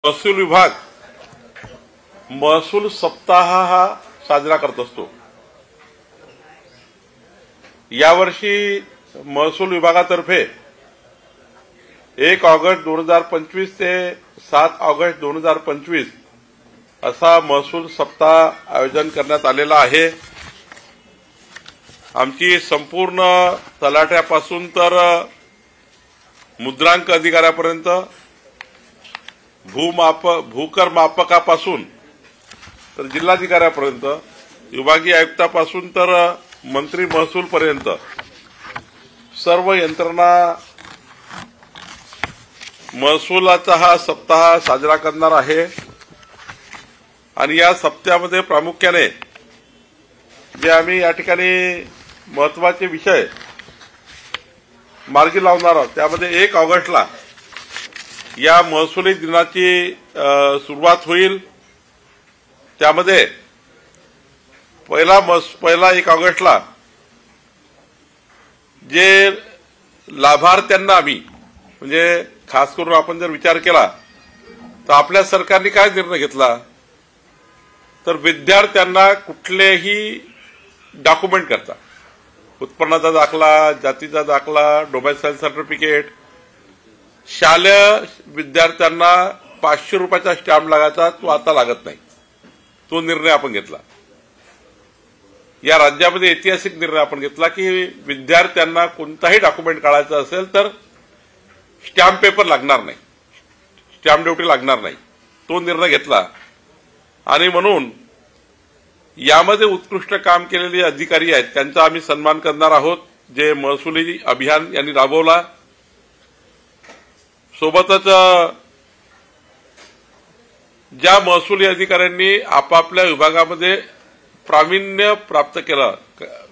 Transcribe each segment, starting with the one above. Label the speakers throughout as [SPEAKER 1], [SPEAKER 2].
[SPEAKER 1] महसूल विभाग महसूल सप्ताह हा साजरा करत असतो। यावर्षी महसूल विभागातर्फे 1 ऑगस्ट 2025 ते 7 ऑगस्ट 2025 असा महसूल सप्ताह आयोजन करण्यात आलेला आहे। आमची संपूर्ण तलाठ्यापासून तर मुद्रांक अधिकाऱ्यापर्यंत भूकर मापकापासून तर जिल्हाधिकाऱ्यापर्यंत विभागीय आयुक्तापासून तर मंत्री महसूलपर्यंत सर्व यंत्रणा महसूलाचा हा सप्ताह साजरा करणार आहे। आणि या सप्त्यामध्ये प्रामुख्याने जे आम्ही या ठिकाणी महत्त्वाचे विषय मार्गी लावणार आहोत त्यामध्ये 1 ऑगस्टला या महसुली दिनाची सुरुवात होईल। त्यामध्ये पहिला 1 ऑगस्टला जे लाभार्थ्यांना आम्ही म्हणजे खास करून आपण जर विचार केला तर आपल्या सरकारने काय निर्णय घेतला तर विद्यार्थ्यांना कुठलेही डॉक्युमेंट करता उत्पन्नाचा दाखला, जातीचा दाखला, डोमेसाइल सर्टिफिकेट, शालेय विद्यार्थ्यांना 500 रुपयाचा स्टॅम्प लागायचा तो आता लागत नाही। तो निर्णय आपण घेतला। या राज्यामध्ये ऐतिहासिक निर्णय आपण घेतला की विद्यार्थ्यांना कोणताही डॉक्युमेंट काढायचं असेल तर स्टॅम्प पेपर लागणार नाही, स्टॅम्प ड्युटी लागणार नाही। तो निर्णय घेतला आणि म्हणून यामध्ये उत्कृष्ट काम केलेले अधिकारी आहेत त्यांचा आम्ही सन्मान करणार आहोत जे महसुली अभियान यांनी राबवला। सोबतच ज्या महसुली अधिकाऱ्यांनी आपापल्या विभागामध्ये प्रावीण्य प्राप्त केलं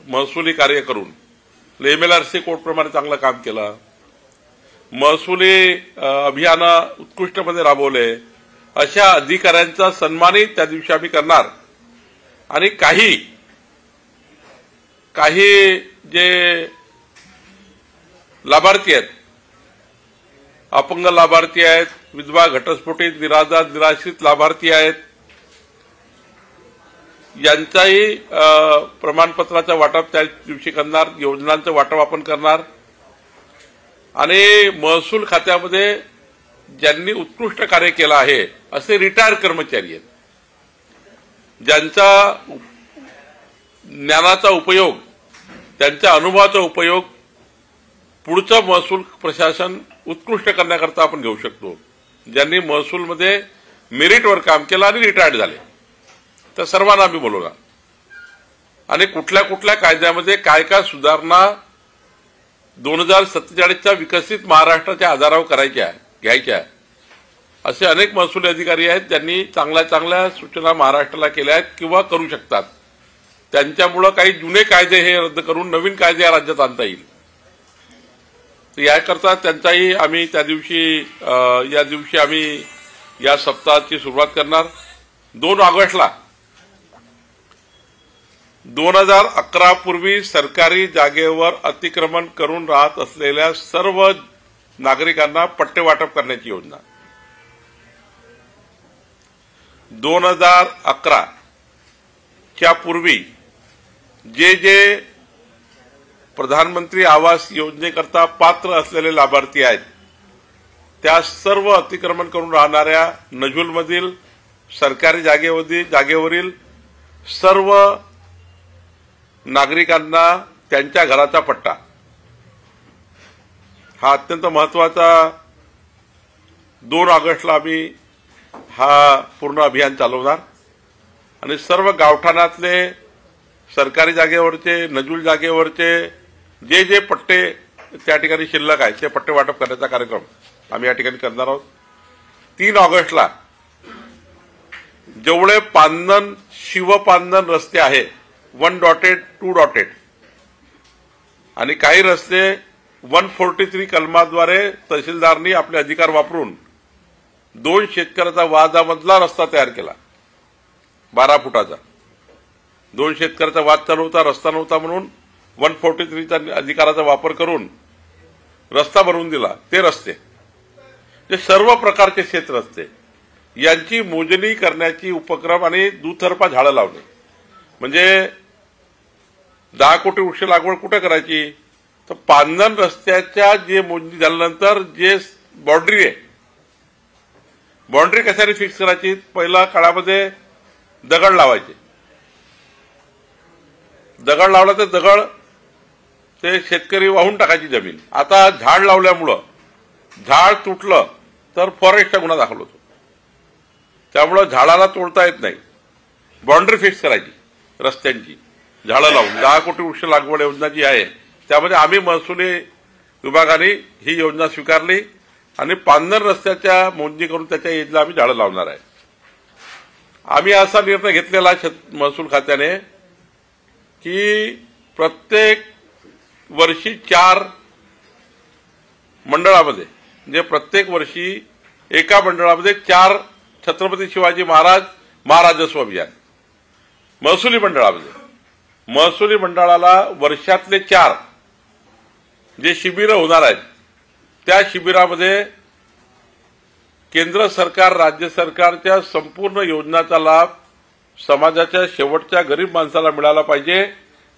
[SPEAKER 1] महसुली कार्य करून MLRC कोडप्रमाणे चांगलं काम केलं, महसुली अभियान उत्कृष्टपणे राबवले अशा अधिकाऱ्यांचा सन्मानही त्या दिवशी आम्ही करणार। आणि काही जे लाभार्थी आहेत, अपंग लाभार्थी आहेत, विधवा, घटस्फोटित, निराश्रित लाभार्थी आहेत, यांचाही प्रमाणपत्राचं वाटप त्या दिवशी करणार, योजनांचं वाटप आपण करणार। आणि महसूल खात्यामध्ये ज्यांनी उत्कृष्ट कार्य केलं आहे असे रिटायर कर्मचारी आहेत ज्यांचा ज्ञानाचा उपयोग, त्यांच्या अनुभवाचा उपयोग पुढचं महसूल प्रशासन उत्कृष्ट करण्याकरता आपण घेऊ शकतो। ज्यांनी महसूलमध्ये मेरिटवर काम केलं आणि रिटायर्ड झाले तर सर्वांना आम्ही बोलवणार आणि कुठल्या कुठल्या कायद्यामध्ये काय काय सुधारणा 2047च्या विकसित महाराष्ट्राच्या आधारावर घ्यायच्या असे अनेक महसुली अधिकारी आहेत ज्यांनी चांगल्या चांगल्या सूचना महाराष्ट्राला केल्या आहेत किंवा करू शकतात। त्यांच्यामुळे काही जुने कायदे हे रद्द करून नवीन कायदे या राज्यात आणता येईल। तर याकरता त्यांचाही आम्ही या दिवशी आम्ही या सप्ताहाची सुरुवात करणार। 2 ऑगस्टला 2011 पूर्वी सरकारी जागेवर अतिक्रमण करून राहत असलेल्या सर्व नागरिकांना पट्टे वाटप करण्याची योजना। 2011 च्या पूर्वी जे प्रधानमंत्री आवास योजनेकरता पात्र असलेले लाभार्थी आहेत त्या सर्व अतिक्रमण करून राहणाऱ्या नजुलमधील सरकारी जागेवरील सर्व नागरिकांना त्यांच्या घराचा पट्टा हा अत्यंत महत्वाचा 2 ऑगस्टला आम्ही हा पूर्ण अभियान चालवणार आणि सर्व गावठाणातले सरकारी जागेवरचे, नजूल जागेवरचे जे पट्टे त्या ठिकाणी शिल्लक आहेत ते पट्टे वाटप करण्याचा कार्यक्रम आम्ही या ठिकाणी करणार आहोत। 3 ऑगस्टला जेवढे पांदन शिवपांदन रस्ते आहे 1 डॉटेड 2 डॉटेड आणि काही रस्ते 143 कलमाद्वारे तहसीलदारांनी आपले अधिकार वापरून 2 शेतकऱ्याचा वादामधला रस्ता तयार केला 12 फुटाचा। 2 शेतकऱ्याचा वाद चालू होता, रस्ता नव्हता म्हणून 143चा अधिकाराचा वापर करून रस्ता बनवून दिला। ते रस्ते जे सर्व प्रकारचे शेत रस्ते यांची मोजणी करण्याची उपक्रम आणि दुतर्फा झाडं लावणे. म्हणजे 10 कोटी वृक्ष लागवड कुठे करायची, तर पांजण रस्त्याच्या जे मोजणी झाल्यानंतर जे बाउंड्री आहे, बाउंड्री कशाने फिक्स करायची, पहिल्या काळामध्ये दगड लावायचे, दगड लावला तर दगड ते शेतकरी वाहून टाकायची जमीन. आता झाड लावल्यामुळं झाड तुटलं तर फॉरेस्टचा गुन्हा दाखल होतो. त्यामुळं झाडाला तोडता येत नाही. बाउंड्री फिक्स करायची रस्त्यांची झाडं लावून. 10 कोटी वृक्ष लागवड योजना जी आहे त्यामध्ये आम्ही महसुली विभागाने ही योजना स्वीकारली आणि पांजण रस्त्याच्या मोजणी करून त्याच्या एजला आम्ही झाडं लावणार आहे. आम्ही असा निर्णय घेतलेला महसूल खात्याने की प्रत्येक वर्षी 4 मंडळामध्ये, म्हणजे प्रत्येक वर्षी एका मंडळामध्ये 4 छत्रपती शिवाजी महाराज महाराजस्व अभियान महसुली मंडळामध्ये, महसुली मंडळाला वर्षातले 4 जे शिबिरं होणार आहेत त्या शिबिरामध्ये केंद्र सरकार राज्य सरकारच्या संपूर्ण योजनांचा लाभ समाजाच्या शेवटच्या गरीब माणसाला मिळाला पाहिजे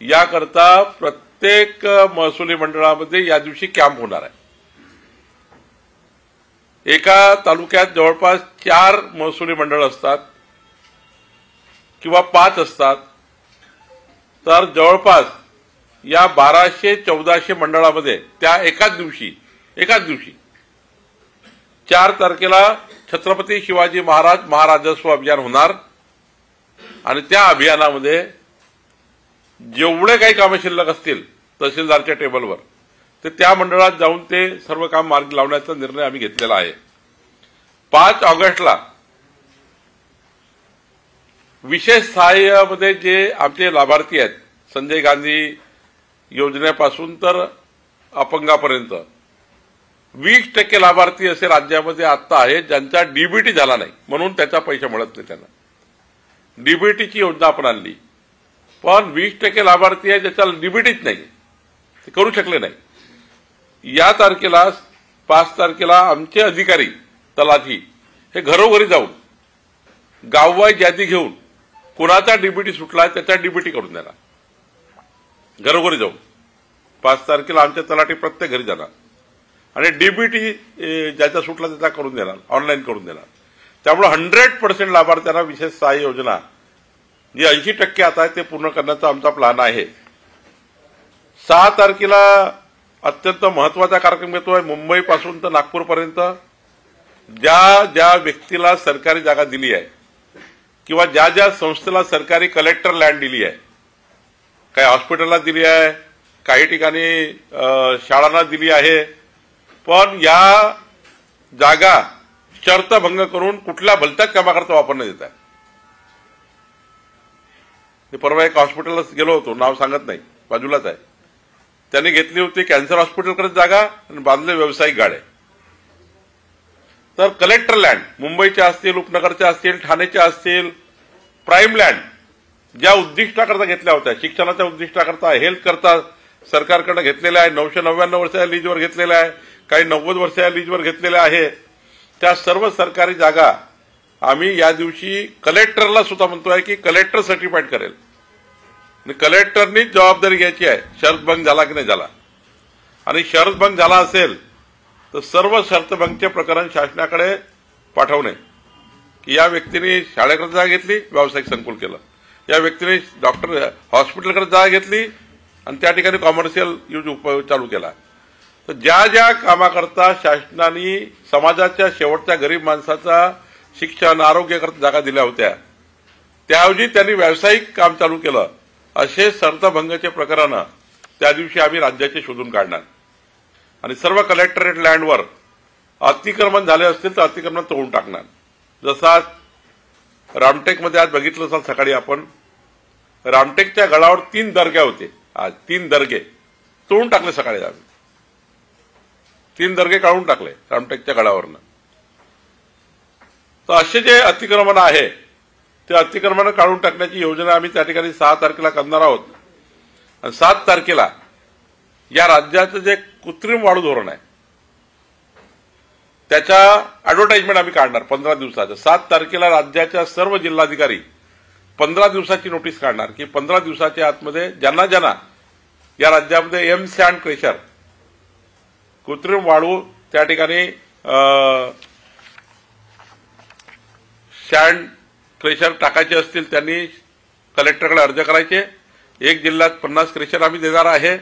[SPEAKER 1] याकरता प्रत्येक महसुली मंडळामध्ये या दिवशी कॅम्प होणार आहे. एका तालुक्यात जवळपास 4 महसुली मंडळ असतात किंवा 5 असतात, तर जवळपास या 1200-1400 मंडळामध्ये त्या एकाच दिवशी 4 तारखेला छत्रपती शिवाजी महाराज महाराजस्व अभियान होणार आणि त्या अभियानामध्ये जेवढे काही कामं शिल्लक असतील तहसीलदारच्या टेबलवर ते त्या मंडळात जाऊन ते सर्व काम मार्गी लावण्याचा निर्णय आम्ही घेतलेला आहे. 5 ऑगस्टला विशेष सहाय्यामध्ये जे आमचे लाभार्थी आहेत, संजय गांधी योजनेपासून तर अपंगापर्यंत 20% लाभार्थी असे राज्यामध्ये आता आहेत ज्यांचा डीबीटी झाला नाही म्हणून त्याचा पैसे मिळत नाही. त्यांना डीबीटीची योजना आपण आणली, पण 20% लाभार्थी आहे ज्याचा डीबीटीच नाही, ते करू शकले नाही. या तारखेला 5 तारखेला आमचे अधिकारी तलाठी हे घरोघरी जाऊन गाववाईज यादी घेऊन कुणाचा डीबीटी सुटला त्याचा डीबीटी करून देणार. घरोघरी जाऊन 5 तारखेला आमच्या तलाठी प्रत्येक घरी जाणार आणि डीबीटी ज्याचा सुटला त्याचा करून देणार, ऑनलाईन करून देणार. त्यामुळे 100% लाभार्थ्यांना विशेष सहाय्य योजना जी 80% आता आहे ते पूर्ण करण्याचा आमचा प्लॅन आहे. 6 तारखेला अत्यंत महत्वाचा कार्यक्रम येतोय. मुंबईपासून तर नागपूरपर्यंत ज्या ज्या व्यक्तीला सरकारी जागा दिली आहे किंवा ज्या ज्या संस्थेला सरकारी कलेक्टर लँड दिली आहे, काही हॉस्पिटलला दिली आहे, काही ठिकाणी शाळांना दिली आहे, पण या जागा शर्तभंग करून कुठल्या भलत्याच कामाकरता वापरण्यात येत आहे. परवा एक हॉस्पिटलला गेलो होतो, नाव सांगत नाही, बाजूलाच आहे. त्यांनी घेतली होती कॅन्सर हॉस्पिटलकडे जागा आणि बांधले व्यावसायिक गाड्या. तर कलेक्टर लँड मुंबईच्या असतील, उपनगरच्या असतील, ठाण्याच्या असतील, प्राईम लँड ज्या उद्दिष्टाकरता घेतल्या होत्या, शिक्षणाच्या उद्दिष्टाकरता, हेल्थ करता सरकारकडे घेतलेल्या आहे, 999 वर्षाच्या लीजवर घेतलेल्या आहे, काही 90 वर्षाच्या लीजवर घ्यायलेल्या आहे. त्या सर्व सरकारी जागा आम्ही या दिवशी कलेक्टरला सुद्धा म्हणतोय की कलेक्टर सर्टिफाईड करेल आणि कलेक्टरनीच जबाबदारी घ्यायची आहे शर्तभंग झाला की नाही झाला. आणि शर्तभंग झाला असेल तर सर्व शर्तभंगचे प्रकरण शासनाकडे पाठवणे की या व्यक्तीने शाळेकडे जागा घेतली, व्यावसायिक संकुल केलं, या व्यक्तीने डॉक्टर हॉस्पिटलकडे जागा घेतली आणि त्या ठिकाणी कॉमर्शियल यूज चालू केला. तर ज्या ज्या कामाकरता शासनाने समाजाच्या शेवटच्या गरीब माणसाचा शिक्षण आरोग्याकरता जागा दिल्या होत्या त्याऐवजी त्यांनी व्यावसायिक काम चालू केलं, असे शर्तभंगाचे प्रकरण त्या दिवशी आम्ही राज्याचे शोधून काढणार आणि सर्व कलेक्टरेट लँडवर अतिक्रमण झाले असतील तर अतिक्रमण तोडून टाकणार. जसा रामटेकमध्ये आज बघितलं असाल सकाळी आपण, रामटेकच्या गडावर 3 दर्गे होते, आज 3 दर्गे तोडून टाकले. सकाळी आम्ही 3 दर्गे काढून टाकले रामटेकच्या गडावरनं. तर असे जे अतिक्रमण आहे ते अतिक्रमण काढून टाकण्याची योजना आम्ही त्या ठिकाणी 6 तारखेला करणार आहोत. आणि 7 तारखेला या राज्याचं जे कृत्रिम वाळू धोरण आहे त्याच्या ॲडव्हर्टाइजमेंट आम्ही काढणार 15 दिवसाचं. 7 तारखेला राज्याच्या सर्व जिल्हाधिकारी 15 दिवसाची नोटीस काढणार की 15 दिवसाच्या आतमध्ये ज्यांना ज्यांना या राज्यामध्ये एम सँड क्रेशर कृत्रिम वाळू त्या ठिकाणी सँड क्रेशर टाकायचे असतील त्यांनी कलेक्टरकडे अर्ज करायचे. एक जिल्ह्यात 50 क्रेशर आम्ही देणार आहे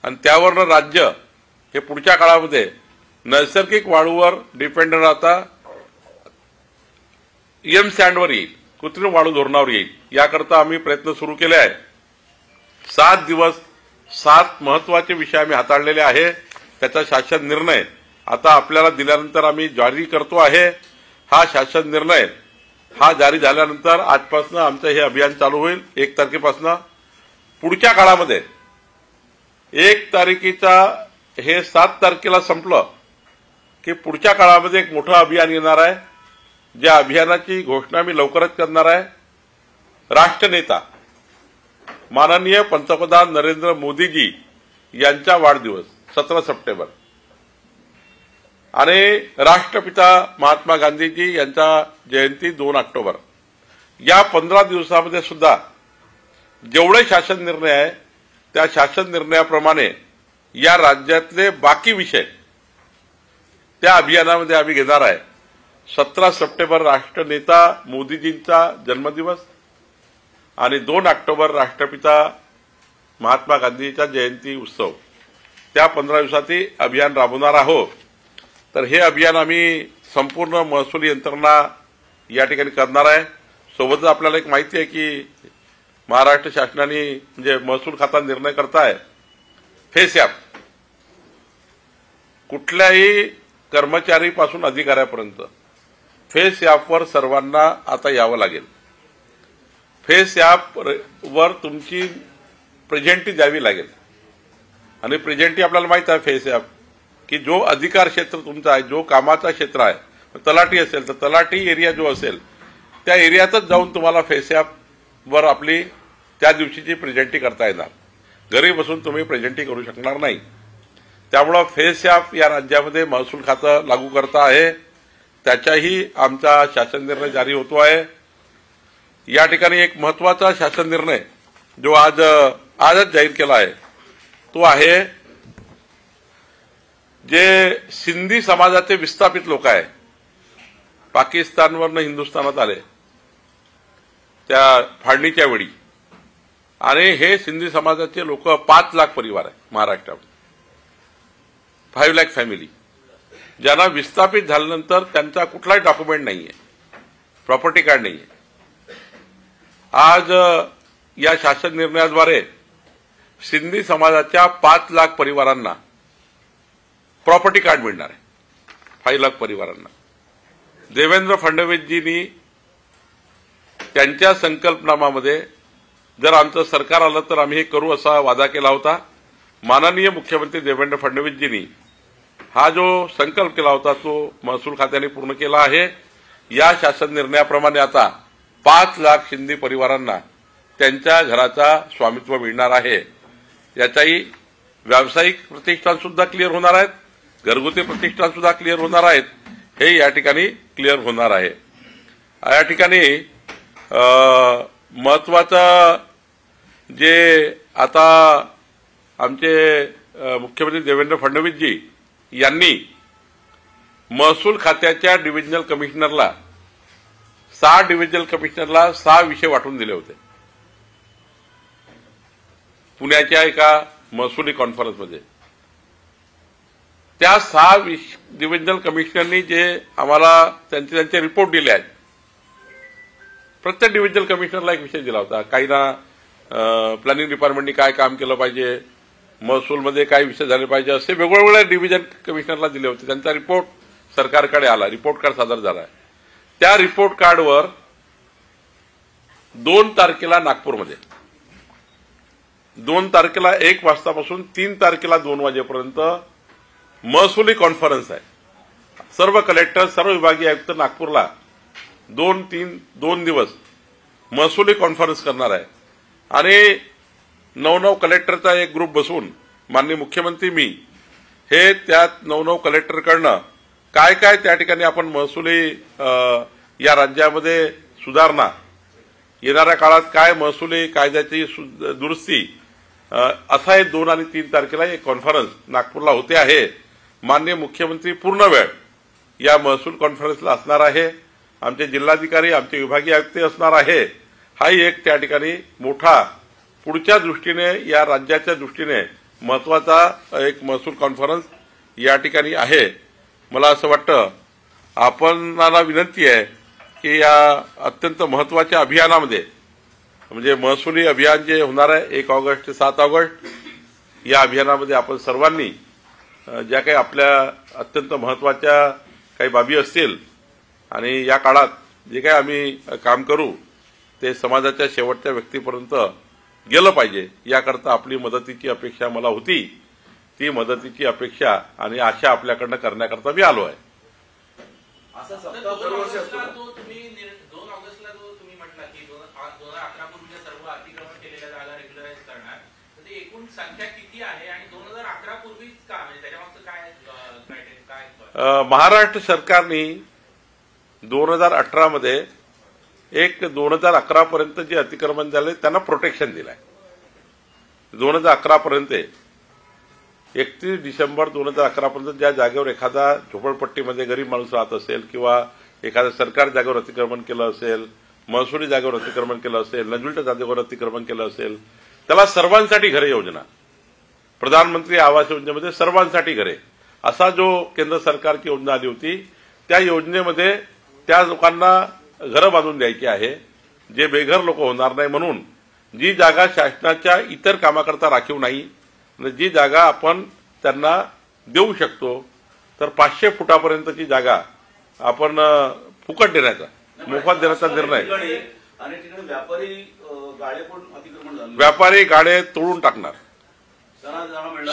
[SPEAKER 1] आणि त्यावरनं राज्य हे पुढच्या काळामध्ये नैसर्गिक वाळूवर डिपेंड राहता एम सँडवर येईल, कृत्रिम वाळू धोरणावर येईल. याकरता आम्ही प्रयत्न सुरू केले आहे. 7 दिवस 7 महत्वाचे विषय आम्ही हाताळलेले आहे. त्याचा शासन निर्णय आता आपल्याला दिल्यानंतर आम्ही जारी करतो आहे. हा शासन निर्णय हा जारी झाल्यानंतर आजपासून आमचं हे अभियान चालू होईल. 1 तारखेपासून पुढच्या काळामध्ये 1 तारखेचा हे 7 तारखेला संपलं की पुढच्या काळामध्ये एक मोठं अभियान येणार आहे. ज्या अभियानाची घोषणा मी लवकरच करणार आहे. राष्ट्रनेता माननीय पंतप्रधान नरेंद्र मोदीजी यांचा वाढदिवस 17 सप्टेंबर आणि राष्ट्रपिता महात्मा गांधीजी यांचा जयंती 2 ऑक्टोबर या 15 दिवसामध्ये सुद्धा जेवढे शासन निर्णय आहे त्या शासन निर्णयाप्रमाणे या राज्यातले बाकी विषय त्या अभियानामध्ये आम्ही घेणार आहे. 17 सप्टेंबर राष्ट्रनेता मोदीजींचा जन्मदिवस आणि 2 ऑक्टोबर राष्ट्रपिता महात्मा गांधींचा जयंती उत्सव त्या 15 दिवसाची अभियान राबवणार आहोत. तर हे अभियान आम्ही संपूर्ण महसूल यंत्रणा या ठिकाणी करणार आहे. सोबतच आपल्याला एक माहिती आहे की महाराष्ट्र शासनाने म्हणजे महसूल खाता निर्णय करताय फेस ॲप कुठल्याही कर्मचारीपासून अधिकाऱ्यापर्यंत फेस ॲपवर सर्वांना आता यावं लागेल. फेस ॲपवर तुमची प्रेझेंटी द्यावी लागेल आणि प्रेझेंटी आपल्याला माहित आहे फेस ॲप की जो अधिकार क्षेत्र तुमचा आहे, जो कामाचा क्षेत्र आहे, तलाठी असेल तर तलाठी एरिया जो असेल त्या एरियातच जाऊन तुम्हाला फेस ॲपवर आपली त्या दिवशीची प्रेझेंटी करता येणार. घरी बसून तुम्ही प्रेझेंटी करू शकणार नाही. त्यामुळं फेस ॲप या राज्यामध्ये महसूल खातं लागू करता आहे. त्याचाही आमचा शासन निर्णय जारी होतो आहे. या ठिकाणी एक महत्वाचा शासन निर्णय जो आजच जाहीर केला आहे तो आहे जे सिंधी समाजाचे विस्थापित लोक आहे पाकिस्तानवरनं हिंदुस्थानात आले त्या फाळणीच्या वेळी आणि हे सिंधी समाजाचे लोक 5 लाख परिवार आहे महाराष्ट्रामध्ये 5 लाख फॅमिली ज्यांना विस्थापित झाल्यानंतर त्यांचा कुठलाही डॉक्युमेंट नाहीये, प्रॉपर्टी कार्ड नाहीये. आज या शासन निर्णयाद्वारे सिंधी समाजाच्या 5 लाख परिवारांना प्रॉपर्टी कार्ड मिळणार आहे. 5 लाख परिवारांना देवेंद्र फडणवीसजींनी त्यांच्या संकल्पनामामध्ये जर आमचं सरकार आलं तर आम्ही हे करू असा वादा केला होता. माननीय मुख्यमंत्री देवेंद्र फडणवीसजींनी हा जो संकल्प केला होता तो महसूल खात्याने पूर्ण केला आहे. या शासन निर्णयाप्रमाणे आता 5 लाख सिंधी परिवारांना त्यांच्या घराचा स्वामित्व मिळणार आहे. याचाही व्यावसायिक प्रतिष्ठान सुद्धा क्लिअर होणार आहेत, घरगुती प्रतिष्ठान सुद्धा क्लिअर होणार आहेत. हे या ठिकाणी क्लिअर होणार आहे. या ठिकाणी महत्वाचं जे आता आमचे मुख्यमंत्री देवेंद्र फडणवीसजी यांनी महसूल खात्याच्या डिव्हिजनल कमिशनरला 6 डिव्हिजनल कमिशनरला 6 विषय वाटून दिले होते. पुण्याच्या एका महसुली कॉन्फरन्समध्ये त्या 6 डिव्हिजनल कमिशनरनी जे आम्हाला त्यांचे रिपोर्ट दिले आहेत प्रत्येक डिव्हिजनल कमिशनरला एक विषय दिला होता. काहींना प्लॅनिंग डिपार्टमेंटनी काय काम केलं पाहिजे, महसूलमध्ये काय विषय झाले पाहिजे असे वेगवेगळ्या डिव्हिजन कमिशनरला दिले होते. त्यांचा रिपोर्ट सरकारकडे आला, रिपोर्ट कार्ड सादर झाला. त्या रिपोर्ट कार्डवर 2 तारखेला नागपूरमध्ये 2 तारखेला 1 वाजतापासून 3 तारखेला 2 वाजेपर्यंत महसुली कॉन्फरन्स आहे. सर्व कलेक्टर सर्व विभागीय आयुक्त नागपूरला 2 दिवस महसुली कॉन्फरन्स करणार आहे आणि 9 कलेक्टरचा एक ग्रुप बसून माननीय मुख्यमंत्री मी हे त्यात 9 कलेक्टरकडनं काय काय त्या ठिकाणी आपण महसुली या राज्यामध्ये सुधारणा, येणाऱ्या काळात काय महसुली कायद्याची दुरुस्ती, असा 2 आणि 3 तारखेला एक कॉन्फरन्स नागपूरला होते आहे. माननीय मुख्यमंत्री पूर्ण वेळ या महसूल कॉन्फरन्सला असणार आहे. आमचे जिल्हाधिकारी, आमचे विभागीय आयुक्त असणार आहे. हाही एक त्या ठिकाणी मोठा पुढच्या दृष्टीने, या राज्याच्या दृष्टीने महत्वाचा एक महसूल कॉन्फरन्स या ठिकाणी आहे. मला असं वाटतं आपणाला विनंती आहे की या अत्यंत महत्वाच्या अभियानामध्ये, म्हणजे महसुली अभियान जे होणार आहे 1 ऑगस्ट ते 7 ऑगस्ट, या अभियानामध्ये आपण सर्वांनी ज्या काही आपल्या अत्यंत महत्वाच्या काही बाबी असतील आणि या काळात जे काही आम्ही काम करू ते समाजाच्या शेवटच्या व्यक्तीपर्यंत गेलं पाहिजे, याकरता आपली मदतीची अपेक्षा मला होती. ती मदतीची अपेक्षा आणि आशा आपल्याकडनं करण्याकरता मी आलो आहे.
[SPEAKER 2] असं सप्ताह दरवर्षी असतो. तुम्ही 2 ऑगस्टला जो तुम्ही म्हटला की 2011 पूर्वीच्या सर्व अतिक्रमण केलेल्या जागा रेग्युलराइज करणार, तर ती एकूण संख्या किती आहे आणि 2011 पूर्वीच का, म्हणजे त्याच्यामागचं काय क्रायटेरिया?
[SPEAKER 1] महाराष्ट्र सरकारने 2018 मध्ये 2011 पर्यंत जे अतिक्रमण झाले त्यांना प्रोटेक्शन दिलंय. 2011 पर्यंत 31 डिसेंबर 2011 पर्यंत ज्या जागेवर एखादा झोपडपट्टीमध्ये गरीब माणूस राहत असेल किंवा एखाद्या सरकारी जागेवर अतिक्रमण केलं असेल, महसुली जागेवर अतिक्रमण केलं असेल, नजुलच्या जागेवर अतिक्रमण केलं असेल, त्याला सर्वांसाठी घरे योजना, प्रधानमंत्री आवास योजनेमध्ये सर्वांसाठी घरे असा जो केंद्र सरकारची योजना आली होती, त्या योजनेमध्ये त्या लोकांना घरं बांधून द्यायची आहे, जे बेघर लोक होणार नाही म्हणून. जी जागा शासनाच्या इतर कामाकरता राखीव नाही, जी जागा आपण त्यांना देऊ शकतो, तर 500 फुटापर्यंतची जागा आपण फुकट देण्याचा, मोफत देण्याचा निर्णय.
[SPEAKER 3] आणि
[SPEAKER 1] व्यापारी गाडे तोडून टाकणार.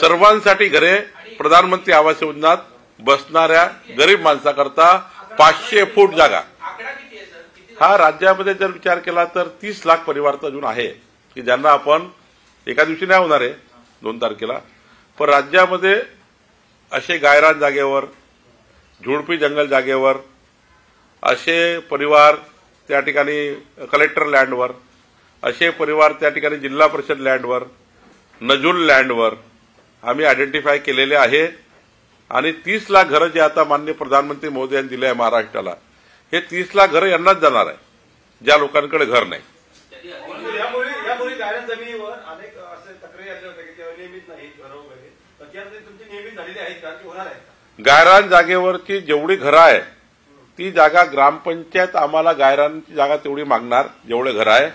[SPEAKER 1] सर्वांसाठी घरे, प्रधानमंत्री आवास योजनात बसणाऱ्या गरीब माणसाकरता 500 फूट जागा. हा राज्यामध्ये जर विचार केला तर 30 लाख परिवार तर अजून आहे की ज्यांना आपण, एका दिवशी नाही होणार आहे 2 तारखेला, पण राज्यामध्ये असे गायरान जागेवर, झुडपी जंगल जागेवर असे परिवार त्या ठिकाणी कलेक्टर लँडवर, असे परिवार त्या ठिकाणी जिल्हा परिषद लँडवर, नजुल लँडवर आम्ही आयडेंटिफाय केलेले आहे. आणि 30 लाख घरं जे आता माननीय प्रधानमंत्री मोदयांनी दिले आहे महाराष्ट्राला, हे 30 लाख घरं यांनाच जाणार आहे ज्या लोकांकडे घर नाही.
[SPEAKER 3] यामुळे गायरान जमिनीवर अनेक असे तक्रारी आल्या होत्या की ते नियमित नाही घरं वगैरे, तर त्या तुमची नियमित झालेली आहेत का की होणार आहे?
[SPEAKER 1] गायरान जागेवरची जेवढी घरं आहे ती जागा ग्रामपंचायत आम्हाला गायरानची जागा तेवढी मागणार जेवढे घरं आहे,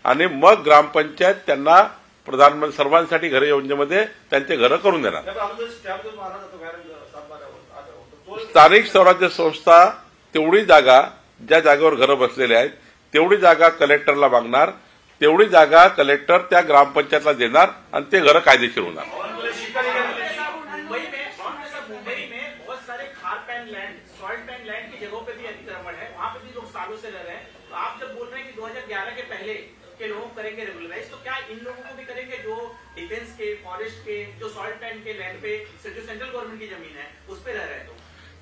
[SPEAKER 1] आणि मग ग्रामपंचायत त्यांना प्रधानमंत्री सर्वांसाठी घरे योजनेमध्ये त्यांचे घरं करून देणार. स्थानिक स्वराज्य संस्था तेवढी जागा, ज्या जागेवर घरं बसलेले आहेत तेवढी जागा कलेक्टरला मागणार, तेवढी जागा कलेक्टर त्या ग्रामपंचायतला देणार आणि ते घरं कायदेशीर होणार.
[SPEAKER 2] मुंबई में बहुत सारे खार पैन लैंड, सॉइल पैन लैंड की जगहों पे भी अतिक्रमण है, वहाँ पे भी लोग सालों से रह रहे हैं. तो आप जब बोल रहे हैं कि 2011 के पहले के लोग करेंगे रेगुलराइज, तो क्या इन लोगों को भी करेंगे जो डिफेंस के, फॉरेस्ट के, जो सॉइल पैन के लैंड पे, जो सेंट्रल गवर्नमेंट की जमीन है उस पे रह रहे हैं? तो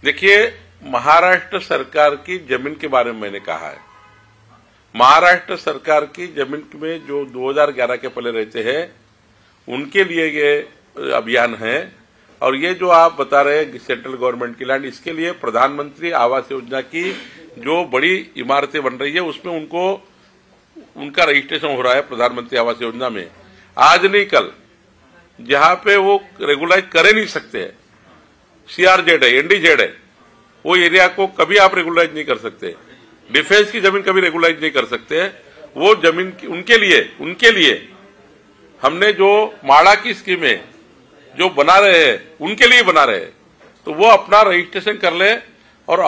[SPEAKER 1] देखिए, महाराष्ट्र सरकार की जमीन के बारे में मैंने कहा है, महाराष्ट्र सरकार की जमीन में जो 2011 के पहले रहते हैं उनके लिए ये अभियान है. और ये जो आप बता रहे हैं सेंट्रल गवर्नमेंट की लैंड, इसके लिए प्रधानमंत्री आवास योजना की जो बड़ी इमारतें बन रही है उसमें उनका रजिस्ट्रेशन हो रहा है प्रधानमंत्री आवास योजना में. आज नहीं कल, जहां पे वो रेगुलाइज करे नहीं सकते, सीआरजेड है, एनडीजेड है, वो एरिया को कभी आप रेगुलाइज नहीं कर सकते. डिफेंस की जमीन कभी रेगुलाइज नहीं कर सकते. वो जमीन उनके लिए हमने जो माड़ा की स्कीमें जो बना रहे हैं उनके लिए बना रहे हैं. तो वो अपना रजिस्ट्रेशन कर ले और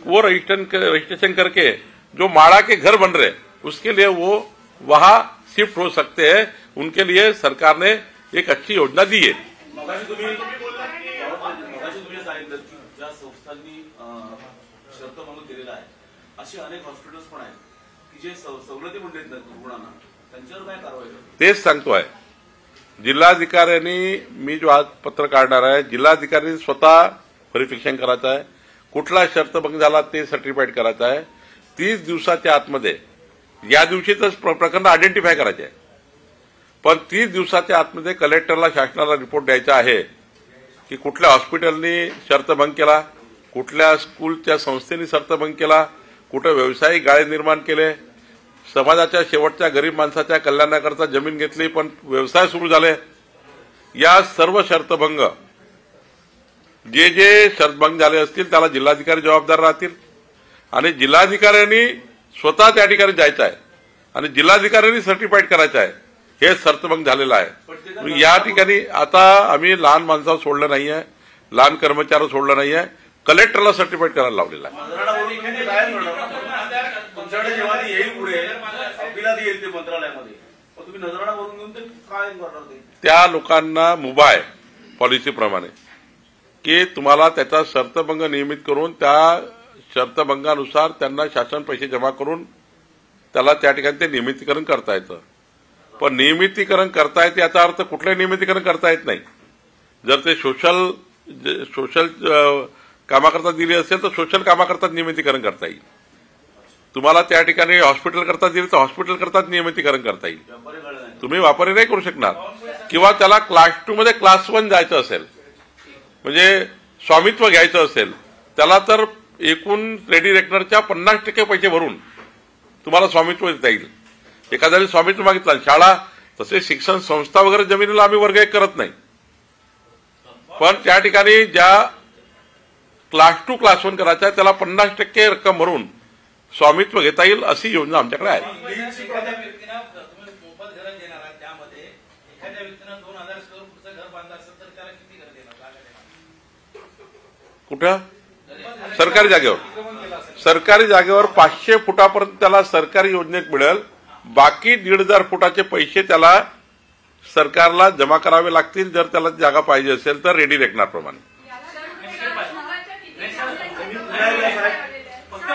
[SPEAKER 1] वो रजिस्ट्रेशन करके जो माड़ा के घर बन रहे उसके लिए वो वहां शिफ्ट हो सकते हैं. उनके लिए सरकार ने एक अच्छी योजना दी है.
[SPEAKER 3] ज्या संस्थांनी शर्त मागून दिलेला आहे असे अनेक हॉस्पिटल्स पण आहेत की जे सवलती पण देत नाहीत रुग्णांना, त्यांच्यावर काय कारवाई?
[SPEAKER 1] तेच सांगतोय. जिल्हाधिकाऱ्यांनी, मी जो आज पत्र काढणार आहे, जिल्हाधिकाऱ्यांनी स्वतः व्हेरिफिकेशन करायचं आहे. कुठला शर्तभंग झाला ते सर्टिफाईड करायचं आहे. 30 दिवसाच्या आतमध्ये या दिवशीच प्रकरण आयडेंटिफाय करायचे आहे. पण 30 दिवसाच्या आतमध्ये कलेक्टरला शासनाला रिपोर्ट द्यायचा आहे की कुठल्या हॉस्पिटलनी शर्तभंग केला, कुठल्या स्कूलच्या संस्थेने शर्तभंग केला, कुठे व्यावसायिक गाळे निर्माण केले, समाजाच्या शेवटच्या गरीब माणसाच्या कल्याणाकरता जमीन घेतली पण व्यवसाय सुरू झाले. या सर्व शर्तभंग जे शर्तभंग झाले असतील त्याला जिल्हाधिकारी जबाबदार राहतील आणि जिल्हाधिकाऱ्यांनी स्वतः त्या ठिकाणी जायचं आहे आणि जिल्हाधिकाऱ्यांनी सर्टिफाईड करायचं आहे हे शर्तभंग झालेलं आहे. या ठिकाणी आता आम्ही लहान माणसावर सोडलं नाहीये, लहान कर्मचाऱ्यावर सोडलं नाहीये, कलेक्टरला सर्टिफाईड करायला लावलेलं आहे.
[SPEAKER 3] तुमच्याकडे जेव्हा येईल पुढे अपीलात येईल ते मंत्रालयामध्ये तुम्ही नजराणा भरून घेऊन ते काय करणार ते?
[SPEAKER 1] त्या लोकांना मुभा आहे पॉलिसीप्रमाणे की तुम्हाला त्याचा शर्तभंग नियमित करून त्या शर्तभंगानुसार त्यांना शासन पैसे जमा करून त्याला त्या ठिकाणी ते नियमितीकरण करता येतं. पण नियमितीकरण करता येते याचा अर्थ कुठलंही नियमितीकरण करता येत नाही. जर ते सोशल कामाकरता दिली असेल तर सोशल कामाकरता नियमितीकरण करता येईल. तुम्हाला त्या ठिकाणी हॉस्पिटल करता दिली तर हॉस्पिटल करता नियमितीकरण करता येईल. तुम्ही वापरही नाही करू शकणार. किंवा त्याला क्लास 2 मध्ये क्लास 1 जायचं असेल म्हणजे स्वामित्व घ्यायचं असेल त्याला तर एकूण रेडी रेकनरच्या 50% पैसे भरून तुम्हाला स्वामित्व देता येईल. एखाद्याने स्वामित्व मागितलं, शाळा तसे शिक्षण संस्था वगैरे जमिनीला आम्ही वर्ग 1 करत नाही, पण त्या ठिकाणी ज्या क्लास 2 क्लास 1 करायचा आहे त्याला 50% रक्कम भरून स्वामित्व घेता येईल अशी योजना आमच्याकडे आहे. कुठं? सरकारी जागेवर 500 फुटापर्यंत त्याला सरकारी योजनेत मिळेल. बाकी 1,500 फुटाचे पैसे त्याला सरकारला जमा करावे लागतील जर त्याला जागा पाहिजे असेल तर रेडी रेकनरप्रमाणे.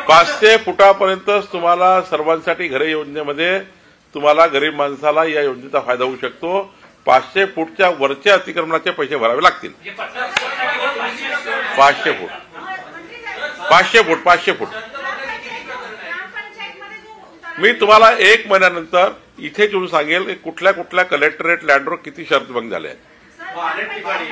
[SPEAKER 1] 500 फुटापर्यंतच तुम्हाला सर्वांसाठी घरे योजनेमध्ये तुम्हाला गरीब माणसाला या योजनेचा फायदा होऊ शकतो. 500 फूटच्या वरच्या अतिक्रमणाचे पैसे भरावे लागतील. 500 फूट. मी तुम्हाला 1 महिन्यानंतर इथे येऊन सांगेल कुठल्या कुठल्या कलेक्टरेट लँडवर किती शर्तभंग झाले आहेत.
[SPEAKER 3] अनेक ठिकाणी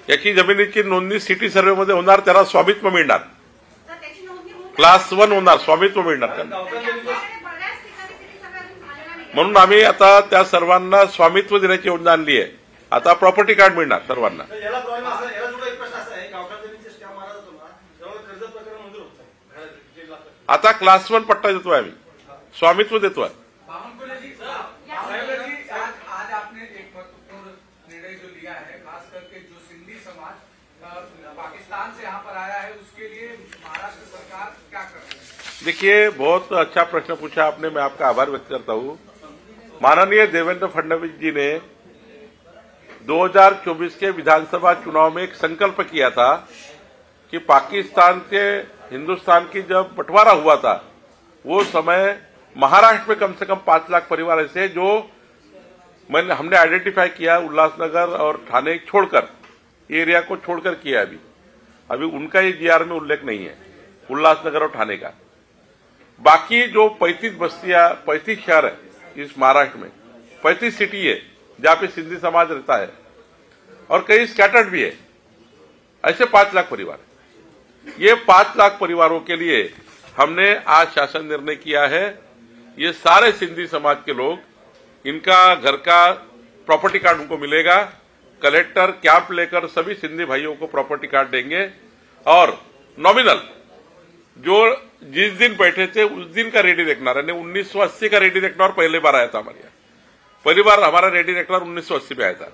[SPEAKER 1] याची जमिनीची नोंदणी सिटी सर्व्हेमध्ये होणार, त्याला स्वामित्व मिळणार. क्लास 1 होणार, स्वामित्व मिळणार त्यांना. म्हणून आम्ही आता त्या सर्वांना स्वामित्व देण्याची योजना आणली आहे. आता प्रॉपर्टी कार्ड मिळणार सर्वांना. आता क्लास 1 पट्टा देतोय आम्ही, स्वामित्व देतोय.
[SPEAKER 4] पाकिस्तान से यहाँ पर आया है उसके लिए महाराष्ट्र सरकार क्या कर रही है?
[SPEAKER 1] देखिए, बहुत अच्छा प्रश्न पूछा आपने, मैं आपका आभार व्यक्त करता हूँ. माननीय देवेंद्र फडणवीस जी ने 2024 के विधानसभा चुनाव में एक संकल्प किया था कि पाकिस्तान से हिंदुस्तान की जब बंटवारा हुआ था वो समय महाराष्ट्र में कम से कम 5 लाख परिवार ऐसे जो हमने आइडेंटिफाई किया, उल्लासनगर और ठाणे छोड़कर एरिया को छोड़कर किया. अभी उनका ये जीआर में उल्लेख नहीं है, उल्लासनगर और ठाणे का. बाकी जो 35 बस्तियां, 35 शहर है इस महाराष्ट्र में, 35 सिटी है जहां पे सिंधी समाज रहता है और कई स्कैटर्ड भी है, ऐसे 5 लाख परिवार. ये 5 लाख परिवारों के लिए हमने आज शासन निर्णय किया है. ये सारे सिंधी समाज के लोग, इनका घर का प्रॉपर्टी कार्ड उनको मिलेगा. कलेक्टर कैंप लेकर सभी सिंधी भाइयों को प्रॉपर्टी कार्ड देंगे और नॉमिनल जो जिस दिन बैठे थे उस दिन का रेडी रेकनर, यानी 1980 का रेडी रेकनर पहली बार आया था हमारे यहाँ. पहली बार हमारा रेडी रेकनर 1980 पे आया था.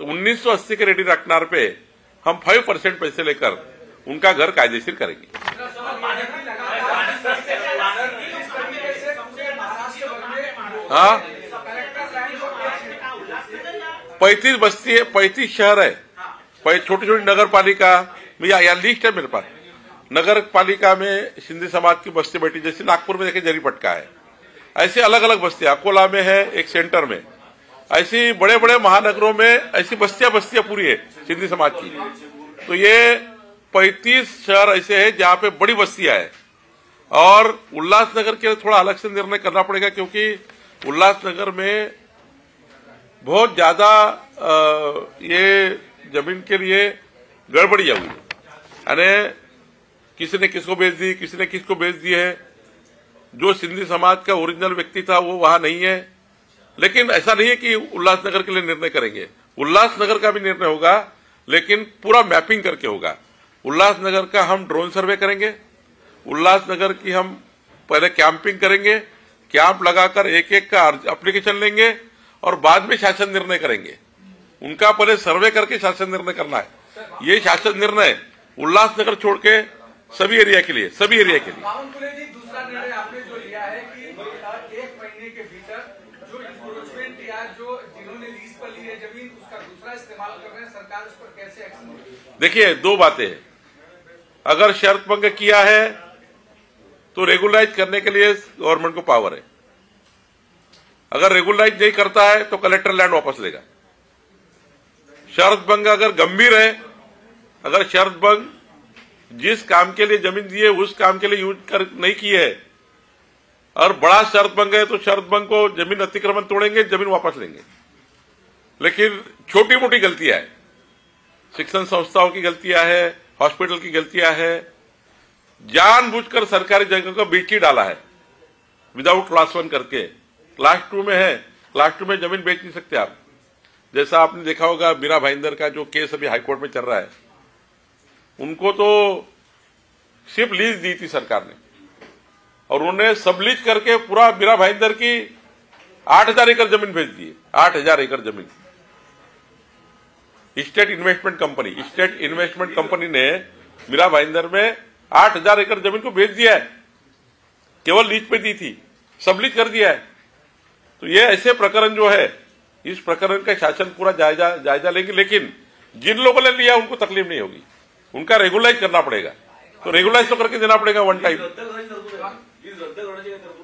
[SPEAKER 1] तो 1980 के रेडी रेकनर पे हम 5% पैसे लेकर उनका घर कायदेशीर करेंगे. हाँ, 35 बस्ती है, 35 शहर है, छोटी छोटी नगर पालिका, या लिस्ट है मेरे पास. नगर पालिका में सिंधी समाज की बस्ती बैठी, जैसे नागपुर में देखिए जरीपटका है, ऐसे अलग अलग बस्तियां, अकोला में है एक सेंटर में, ऐसी बड़े बड़े महानगरों में ऐसी बस्तियां पूरी है सिंधी समाज की। तो ये 35 शहर ऐसे हैं जहां पे बड़ी बस्तियां हैं, और उल्लासनगर के लिए थोड़ा अलग से निर्णय करना पड़ेगा, क्योंकि उल्लासनगर में बहुत ज्यादा ये जमीन के लिए गड़बड़ियां हुई, यानी किसी ने किसको बेच दी, किसी ने किसको बेच दी है। जो सिंधी समाज का ओरिजिनल व्यक्ति था वो वहां नहीं है। लेकिन ऐसा नहीं है कि उल्लासनगर के लिए निर्णय करेंगे, उल्लासनगर का भी निर्णय होगा, लेकिन पूरा मैपिंग करके होगा। उल्लासनगर का हम ड्रोन सर्वे करेंगे, उल्लासनगर की हम पहले कैंपिंग करेंगे, कैंप लगाकर एक एक का एप्लीकेशन लेंगे और बाद में शासन निर्णय करेंगे। उनका पहले सर्वे करके शासन निर्णय करना है। ये शासन निर्णय उल्लासनगर छोड़ के सभी एरिया के लिए, सभी एरिया के लिए।
[SPEAKER 4] बावनकुले जी, दूसरा निर्णय आपने जो लिया है कि 1 महीने के भीतर जो इंक्रोचमेंट या जो जिन्होंने लीज पर ली है जमीन उसका दूसरा इस्तेमाल कर रहे हैं, सरकार उस पर कैसे एक्शन लेगी?
[SPEAKER 1] देखिए, दो बातें हैं। अगर शर्त भंग किया है तो रेगुलराइज करने के लिए गवर्नमेंट को पावर है। अगर रेगुलराइज नहीं करता है तो कलेक्टर लैंड वापस लेगा। शर्त भंग अगर गंभीर है, अगर शर्त भंग जिस काम के लिए जमीन दी है उस काम के लिए यूज नहीं की है, और बड़ा शर्त भंग है तो शर्त भंग को जमीन अतिक्रमण तोड़ेंगे, जमीन वापस लेंगे। लेकिन छोटी मोटी गलतियां है, शिक्षण संस्थाओं की गलतियां है, हॉस्पिटल की गलतियां है, जानबूझकर सरकारी जगह को बेच ही डाला है विदाउट क्लास 1 करके। क्लास 2 में है, क्लास 2 में जमीन बेच नहीं सकते आप। जैसा आपने देखा होगा मीरा भाईंदर का जो केस अभी हाईकोर्ट में चल रहा है, उनको तो सिर्फ लीज दी थी सरकार ने, और उन्होंने सब लीज करके पूरा मीरा भाईंदर की 8,000 एकड़ जमीन भेज दी। 8,000 एकड़ जमीन स्टेट इन्वेस्टमेंट कंपनी ने मीरा भाईंदर में 8,000 एकड़ जमीन को बेच दिया है, केवल लीज पे दी थी, सब लीज कर दिया है। तो ये ऐसे प्रकरण जो है, इस प्रकरण का शासन पूरा जायजा लेंगे, लेकिन जिन लोगों ने लिया उनको तकलीफ नहीं होगी, उनका रेगुलाइज करना पड़ेगा। तो रेगुलाइज तो करके देना पड़ेगा वन टाइम।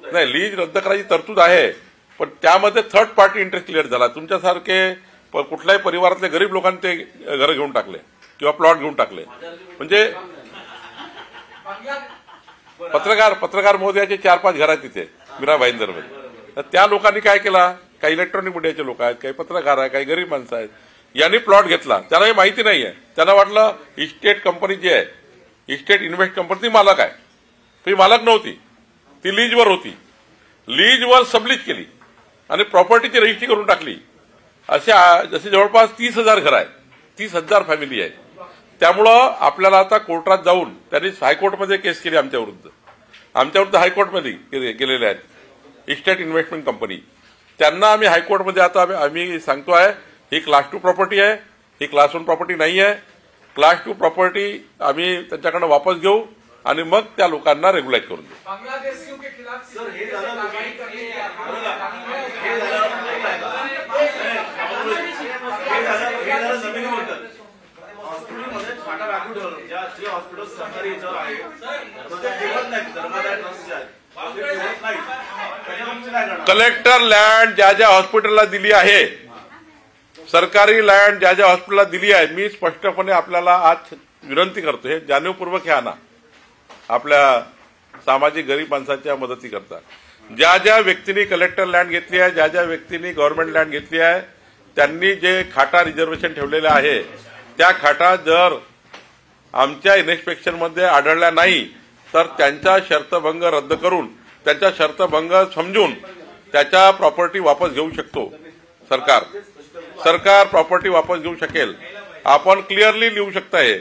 [SPEAKER 1] नाही, लीज रद्द करायची तरतूद आहे, पण त्यामध्ये थर्ड पार्टी इंटरेस्ट क्लिअर झाला। तुमच्यासारखे कुठल्याही परिवारातले गरीब लोकांनी ते घर घेऊन टाकले किंवा प्लॉट घेऊन टाकले। म्हणजे पत्रकार महोदयाचे 4-5 घर आहेत तिथे मीरा भाईंदरमध्ये। तर त्या लोकांनी काय केला, काही इलेक्ट्रॉनिक मीडियाचे लोक आहेत, काही पत्रकार आहेत, काही गरीब माणसं आहेत, यांनी प्लॉट घेतला। त्यांना हे माहिती नाहीये, त्यांना वाटलं इस्टेट कंपनी जी आहे, इस्टेट इन्व्हेस्ट कंपनी ती मालक आहे, ती मालक नव्हती, ती लीजवर होती। लीजवर सबलीज केली आणि प्रॉपर्टीची रजिस्ट्री करून टाकली। अशा जसे जवळपास 30,000 घर आहेत, 30,000 फॅमिली आहेत। त्यामुळं आपल्याला आता कोर्टात जाऊन त्यांनी हायकोर्टमध्ये केस केली आमच्याविरुद्ध हायकोर्टमध्ये गेलेले आहेत इस्टेट इन्व्हेस्टमेंट कंपनी। त्यांना आम्ही हायकोर्टमध्ये आता आम्ही सांगतो आहे ही क्लास 2 प्रॉपर्टी आहे, ही क्लास 1 प्रॉपर्टी नाही आहे। क्लास 2 प्रॉपर्टी आम्ही त्यांच्याकडनं वापस घेऊ आणि मग त्या लोकांना रेग्युलाइज करून देऊ।
[SPEAKER 4] बांग्लादेशियों के खिलाफ
[SPEAKER 3] सर हे झालं
[SPEAKER 4] कार्रवाई करने के हॉस्पिटलमध्ये फाटा राखून ठेवलं, जे हॉस्पिटल सरकारी याच्यावर आहे ते ठेवत नाहीत, धर्मादाय ट्रस्ट जे आहे ते ठेवत नाहीत, त्याच्यावर काय करणार?
[SPEAKER 1] कलेक्टर लँड ज्या हॉस्पिटलला दिली आहे, सरकारी लँड ज्या हॉस्पिटलला दिली आहे, मी स्पष्टपणे आपल्याला आज विनंती करतो, हे जाणीवपूर्वक हे आणा आपल्या सामाजिक गरीब माणसाच्या मदतीकरता। ज्या व्यक्तींनी कलेक्टर लँड घेतली आहे, ज्या व्यक्तींनी गव्हर्नमेंट लँड घेतली आहे, त्यांनी जे खाटा रिझर्वेशन ठेवलेले आहे त्या खाटा जर आमच्या इन्स्पेक्शनमध्ये आढळल्या नाही तर त्यांचा शर्तभंग रद्द करून, त्यांचा शर्तभंग समजून त्याच्या प्रॉपर्टी वापस घेऊ शकतो सरकार प्रॉपर्टी वापस घेऊ शकेल। आपण क्लिअरली लिहू शकता, हे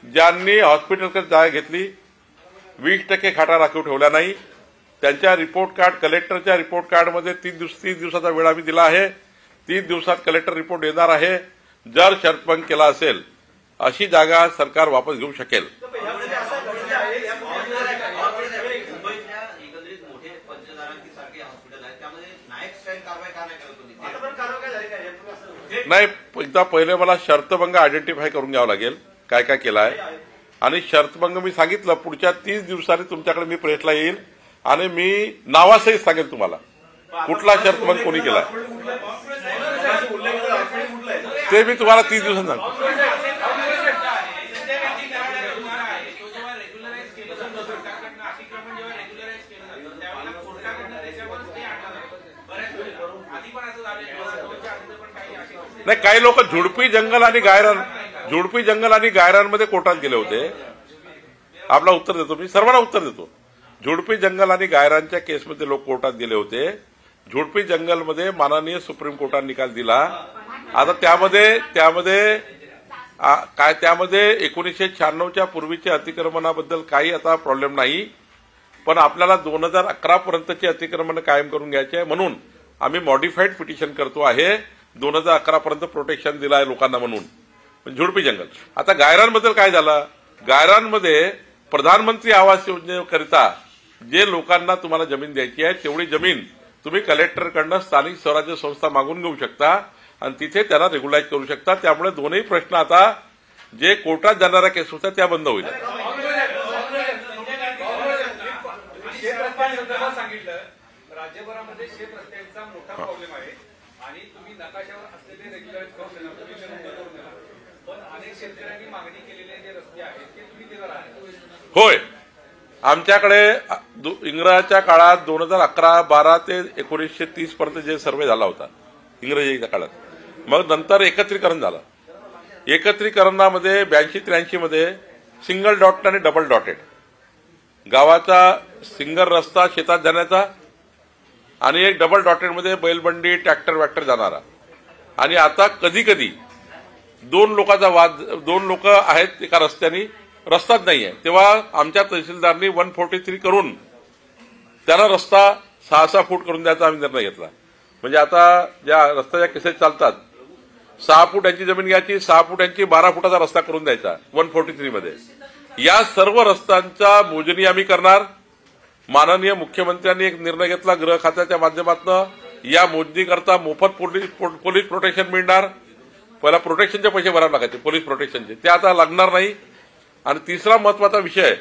[SPEAKER 1] ज्यांनी हॉस्पिटलकडे जागा घेतली 20% खाटा राखीव ठेवला नाही, त्यांच्या रिपोर्ट कार्ड, कलेक्टरच्या रिपोर्ट कार्डमध्ये 30 दिवसाचा वेळ आम्ही दिला आहे। 30 दिवसात कलेक्टर रिपोर्ट देणार आहे। जर शर्तभंग केला असेल अशी जागा सरकार वापस घेऊ शकेल। नाही, एकदा पहिले मला शर्तभंग आयडेंटिफाय करून घ्यावं लागेल, काय काय केलं आहे। आणि शर्तभंग मी सांगितलं पुढच्या 30 दिवसांनी तुमच्याकडे मी प्रेसला येईल आणि मी नावासहित सांगेन तुम्हाला कुठला शर्तभंग कोणी केला ते मी तुम्हाला 30 दिवसांनी सांगतो. नाही, काही लोक झुडपी जंगल आणि गायरांमध्ये कोर्टात गेले होते. आपला उत्तर देतो मी, सर्वांना उत्तर देतो. झुडपी जंगल आणि गायरांच्या केसमध्ये लोक कोर्टात गेले होते. झुडपी जंगलमध्ये माननीय सुप्रीम कोर्टाने निकाल दिला. आता त्यामध्ये 1996च्या पूर्वीच्या अतिक्रमणाबद्दल काही आता प्रॉब्लेम नाही, पण आपल्याला 2011 पर्यंतचे अतिक्रमण कायम करून घ्यायचे आहे. म्हणून आम्ही मॉडिफाईड पिटिशन करतो आहे. 2011 पर्यंत प्रोटेक्शन दिलं आहे लोकांना म्हणून झुडपी जंगल. आता गायरांबद्दल काय झालं? गायरांमध्ये प्रधानमंत्री आवास योजनेकरिता जे लोकांना तुम्हाला जमीन द्यायची आहे तेवढी जमीन तुम्ही कलेक्टरकडनं स्थानिक स्वराज्य संस्था मागून घेऊ शकता आणि तिथे त्याला रेग्युलाइज करू शकता. त्यामुळे दोन्ही प्रश्न आता जे कोर्टात जाणाऱ्या केस होत्या त्या बंद होईल.
[SPEAKER 4] सांगितलं राज्यभरामध्ये शेत रस्त्यांचा मोठा प्रॉब्लेम आहे आणि तुम्ही नकाशावर असलेले रेग्युलर करून देणार, पण अनेक शेतकऱ्यांनी मागणी केलेले जे रस्ते आहेत ते तुम्ही देणार आहात.
[SPEAKER 1] होय, आमच्याकडे इंग्रजाच्या काळात 2011-12 ते 1930 पर्यंत जे सर्वे झाला होता इंग्रजीच्या काळात, मग नंतर एकत्रीकरण झालं. एकत्रीकरणामध्ये 82-83 मध्ये सिंगल डॉट आणि डबल डॉटेड गावाचा सिंगल रस्ता शेतात जाण्याचा आणि एक डबल डॉटेडमध्ये बैलबंडी ट्रॅक्टर वॅक्टर जाणारा. आणि आता कधी कधी दोन लोक आहेत एका रस्त्याने, रस्ताच नाहीये, तेव्हा आमच्या तहसीलदारांनी 143 करून त्याला रस्ता 6-6 फूट करून द्यायचा आम्ही निर्णय घेतला. म्हणजे आता ज्या रस्त्याच्या केसेस चालतात 6 फूट यांची जमीन घ्यायची, 6 फूट यांची 12 फुटाचा रस्ता करून द्यायचा 143 मध्ये. या सर्व रस्त्यांचा मोजणी आम्ही करणार. माननीय मुख्यमंत्र्यांनी एक निर्णय घेतला गृह खात्याच्या माध्यमातून, या मोजणी करता मोफत पोलीस प्रोटेक्शन मिळणार. पहिला प्रोटेक्शनचे पैसे भरावे लागायचे, पोलीस प्रोटेक्शनचे, ते आता लागणार नाही. आणि तिसरा महत्वाचा विषय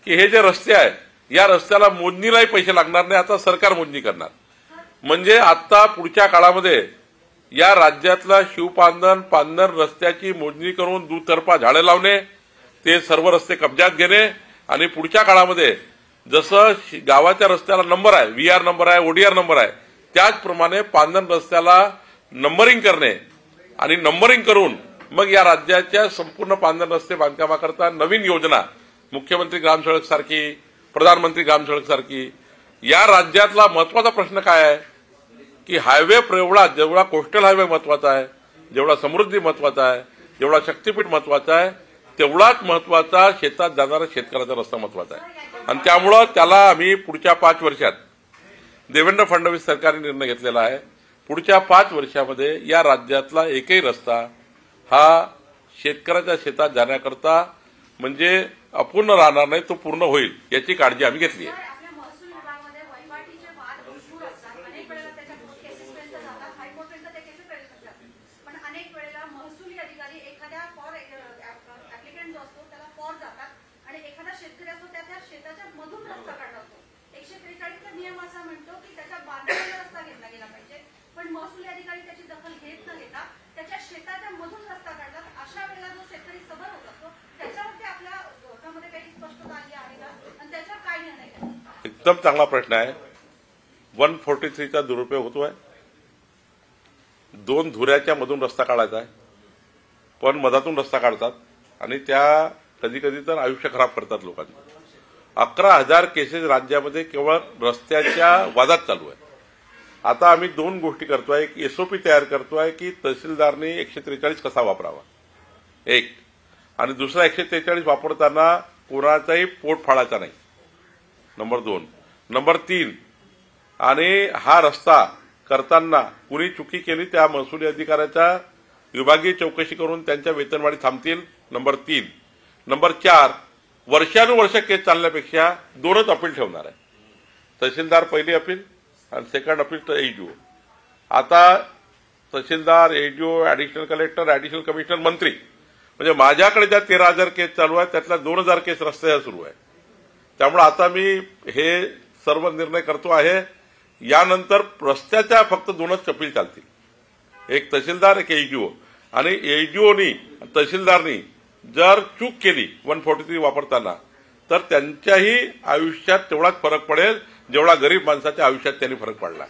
[SPEAKER 1] की हे जे रस्ते आहेत या रस्त्याला मोजणीलाही पैसे लागणार नाही, आता सरकार मोजणी करणार. म्हणजे आता पुढच्या काळामध्ये या राज्यातला पांधन रस्त्याची मोजणी करून दुतर्फा झाडे लावणे, ते सर्व रस्ते कब्जात घेणे आणि पुढच्या काळामध्ये जसं गावाच्या रस्त्याला नंबर आहे, VR नंबर आहे, ODR नंबर आहे, त्याचप्रमाणे पांधन रस्त्याला नंबरिंग करणे आणि नंबरिंग करून मग या राज्याच्या संपूर्ण पांधन रस्ते बांधकामाकरता नवीन योजना, मुख्यमंत्री ग्रामसडक सारखी, प्रधानमंत्री ग्रामसडक सारखी. या राज्यातला महत्वाचा प्रश्न काय आहे की हायवे जेवढा कोस्टल हायवे महत्वाचा आहे, जेवढा समृद्धी महत्वाचा आहे, जेवढा शक्तीपीठ महत्वाचा आहे, तेवढाच महत्वाचा शेतात जाणारा शेतकऱ्याचा रस्ता महत्वाचा आहे. आणि त्यामुळं त्याला आम्ही पुढच्या 5 वर्षात देवेंद्र फडणवीस सरकारने निर्णय घेतलेला आहे. पुढच्या 5 वर्षामध्ये या राज्यातला एकही रस्ता हा शेतकऱ्याच्या शेतात जाण्याकरता म्हणजे अपूर्ण राहणार नाही, तो पूर्ण होईल याची काळजी आम्ही घेतली आहे. एकदम चांगला प्रश्न आहे. 143चा दुरुपयोग होतोय. 2 धुऱ्याच्या मधून रस्ता काढायचा आहे, पण मधातून रस्ता काढतात आणि त्या कधी कधी तर आयुष्य खराब करतात लोकांनी. 11,000 केसेस राज्यामध्ये केवळ रस्त्याच्या वादात चालू आहे. आता आम्ही 2 गोष्टी करतोय, एक SOP तयार करतोय की तहसीलदारने 143 कसा वापरावा, एक, आणि दुसरा 143 वापरताना कोणाचाही पोट फाडायचा नाही, नंबर 2. नंबर 3, आणि हा रस्ता करताना कुणी चुकी केली त्या महसुली अधिकाऱ्याचा विभागीय चौकशी करून त्यांच्या वेतनवाढी थांबतील, नंबर 3. नंबर 4, वर्षानुवर्ष केस चालण्यापेक्षा 2च अपील ठेवणार आहे. तहसीलदार पहिली अपील आणि सेकंड अपील तर AGO. आता तहसीलदार, AGO, additional collector, additional commissioner, मंत्री म्हणजे माझ्याकडे ज्या 13,000 केस चालू आहेत त्यातल्या 2,000 केस रस्त्याच्या सुरू आहे. त्यामुळे आता मी हे सर्व निर्णय करतो आहे. यानंतर रस्त्याच्या फक्त 2च अपील चालतील, एक तहसीलदार एक एजीओ. आणि एजीओनी तहसीलदारनी जर चूक केली 143 वापरताना तर त्यांच्याही आयुष्यात तेवढाच फरक पडेल जेवढा गरीब माणसाच्या आयुष्यात त्यांनी फरक पडला.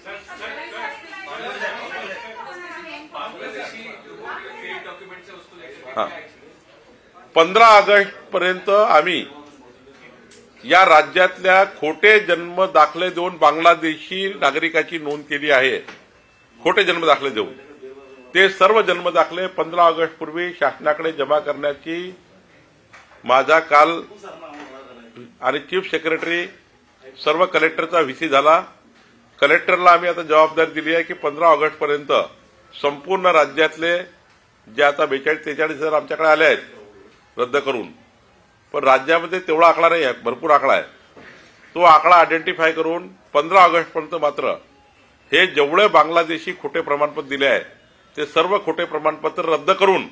[SPEAKER 1] 15 ऑगस्ट पर्यंत आम्ही या राज्यातल्या खोटे जन्म दाखले देऊन बांगलादेशी नागरिकाची नोंद केली आहे. खोटे जन्म दाखले देऊन ते सर्व जन्म दाखले 15 ऑगस्ट पूर्वी शासनाकडे जमा करण्याची माझा काल आणि चीफ सेक्रेटरी सर्व कलेक्टरचा व्हीसी झाला. कलेक्टरला आम्ही आता जबाबदारी दिली आहे की 15 ऑगस्ट पर्यंत संपूर्ण राज्यातले जे आता 42-43 आमच्याकडे आले आहेत रद्द करून, पण राज्यामध्ये तेवढा आकडा नाही आहे, भरपूर आकडा आहे. तो आकडा आयडेंटिफाय करून 15 ऑगस्ट पर्यंत मात्र हे जेवढे बांगलादेशी खोटे प्रमाणपत्र दिले आहे ते सर्व खोटे प्रमाणपत्र रद्द करून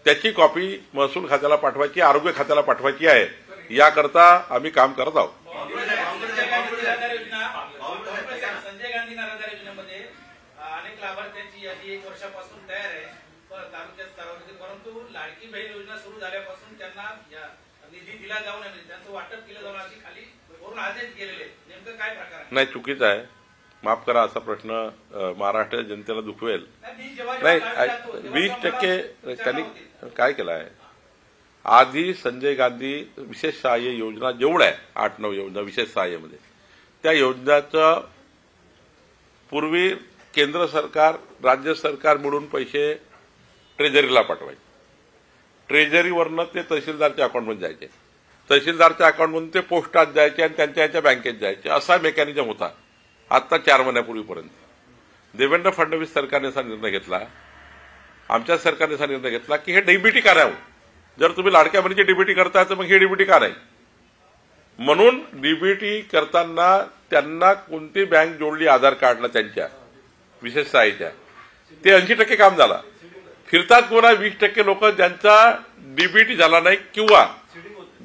[SPEAKER 1] त्याची कॉपी महसूल खात्याला पाठवायची, आरोग्य खात्याला पाठवायची आहे. याकरता आम्ही काम करत आहोत.
[SPEAKER 2] संजय गांधी निराधार योजनेमध्ये अनेक लाभार्थ्यांची यादी 1 वर्षापासून तयार आहे तालुक्यात स्तरावरती, परंतु लाडकी बहीण योजना सुरू झाल्यापासून त्यांना निधी दिला जाऊ नये, त्यांचं वाटप केलं जाऊन अशी खाली वरून आदेश गेलेले. नेमकं काय प्रकार आहे?
[SPEAKER 1] नाही, चुकीचं आहे. माफ करा, असा प्रश्न महाराष्ट्र जनतेला दुखवेल. नाही, 20% त्यांनी काय केलं आहे. आधी संजय गांधी विशेष सहाय्य योजना जेवढ्या आहे 8-9 योजना विशेष सहाय्यामध्ये, त्या योजनाचं पूर्वी केंद्र सरकार राज्य सरकार मिळून पैसे ट्रेझरीला पाठवायचे. ट्रेझरीवरनं ते तहसीलदारच्या अकाउंटमध्ये जायचे, तहसीलदारच्या अकाउंटमधून ते पोस्टात जायचे आणि त्यांच्या बँकेत जायचे. असा मेकॅनिझम होता आता 4 महिन्यापूर्वीपर्यंत. देवेंद्र फडणवीस सरकारने असा निर्णय घेतला, आमच्या सरकारने असा निर्णय घेतला की हे डीबीटी का नाही. जर तुम्ही लाडक्या बहिणीची डीबीटी करताय तर मग हे डीबीटी का नाही. म्हणून डीबीटी करताना त्यांना कोणती बँक जोडली आधार कार्डला त्यांच्या विशेष सहाय्याच्या, ते 80% काम झाला. फिरतात कोणा 20% लोक ज्यांचा डीबीटी झाला नाही किंवा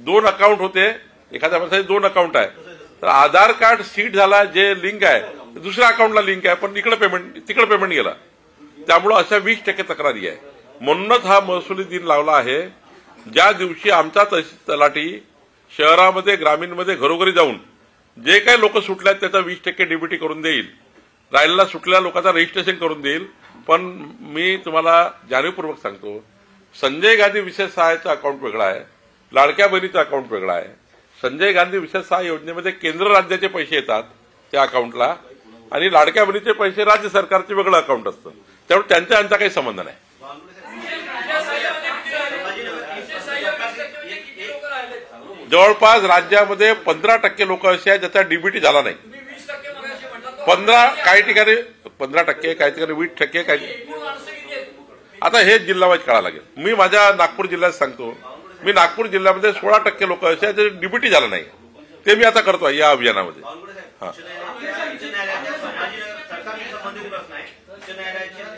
[SPEAKER 1] 2 अकाउंट होते, एखाद्या माणसाचे 2 अकाउंट आहे तर आधार कार्ड सीट झाला, जे लिंक आहे दुसऱ्या अकाउंटला लिंक आहे पण तिकडे पेमेंट गेला. त्यामुळे अशा 20% तक्रारी आहे. म्हणूनच हा महसुली दिन लावला आहे. ज्या दिवशी आमचा तलाठी शहरामध्ये ग्रामीणमध्ये घरोघरी जाऊन जे काही लोक सुटले आहेत त्याचा 20% डीबीटी करून देईल, राहिलेला सुटलेल्या लोकांचा रजिस्ट्रेशन करून देईल. पण मी तुम्हाला जाणीवपूर्वक सांगतो, संजय गांधी विशेष सहाय्याचं अकाउंट वेगळा आहे, लाडक्या बहिणीचं अकाउंट वेगळा आहे. संजय गांधी विशेष सहाय्य योजनेमध्ये केंद्र राज्याचे पैसे येतात त्या अकाउंटला आणि लाडक्या बहिणीचे पैसे राज्य सरकारचे वेगळं अकाउंट असतं. त्यामुळे त्यांचा काही संबंध नाही. जवळपास राज्यामध्ये 15% लोक असे आहेत ज्याचा डीबीटी झाला नाही. 15 काही ठिकाणी 15%, काही ठिकाणी 20%, काही. आता हे जिल्हावाईज कळायला लागेल. मी माझ्या नागपूर जिल्ह्यात सांगतो, मी नागपूर जिल्ह्यामध्ये 16% लोक असे आहेत ज्याचे डीबीटी झाला नाही. ते मी आता करतो या अभियानामध्ये. हा,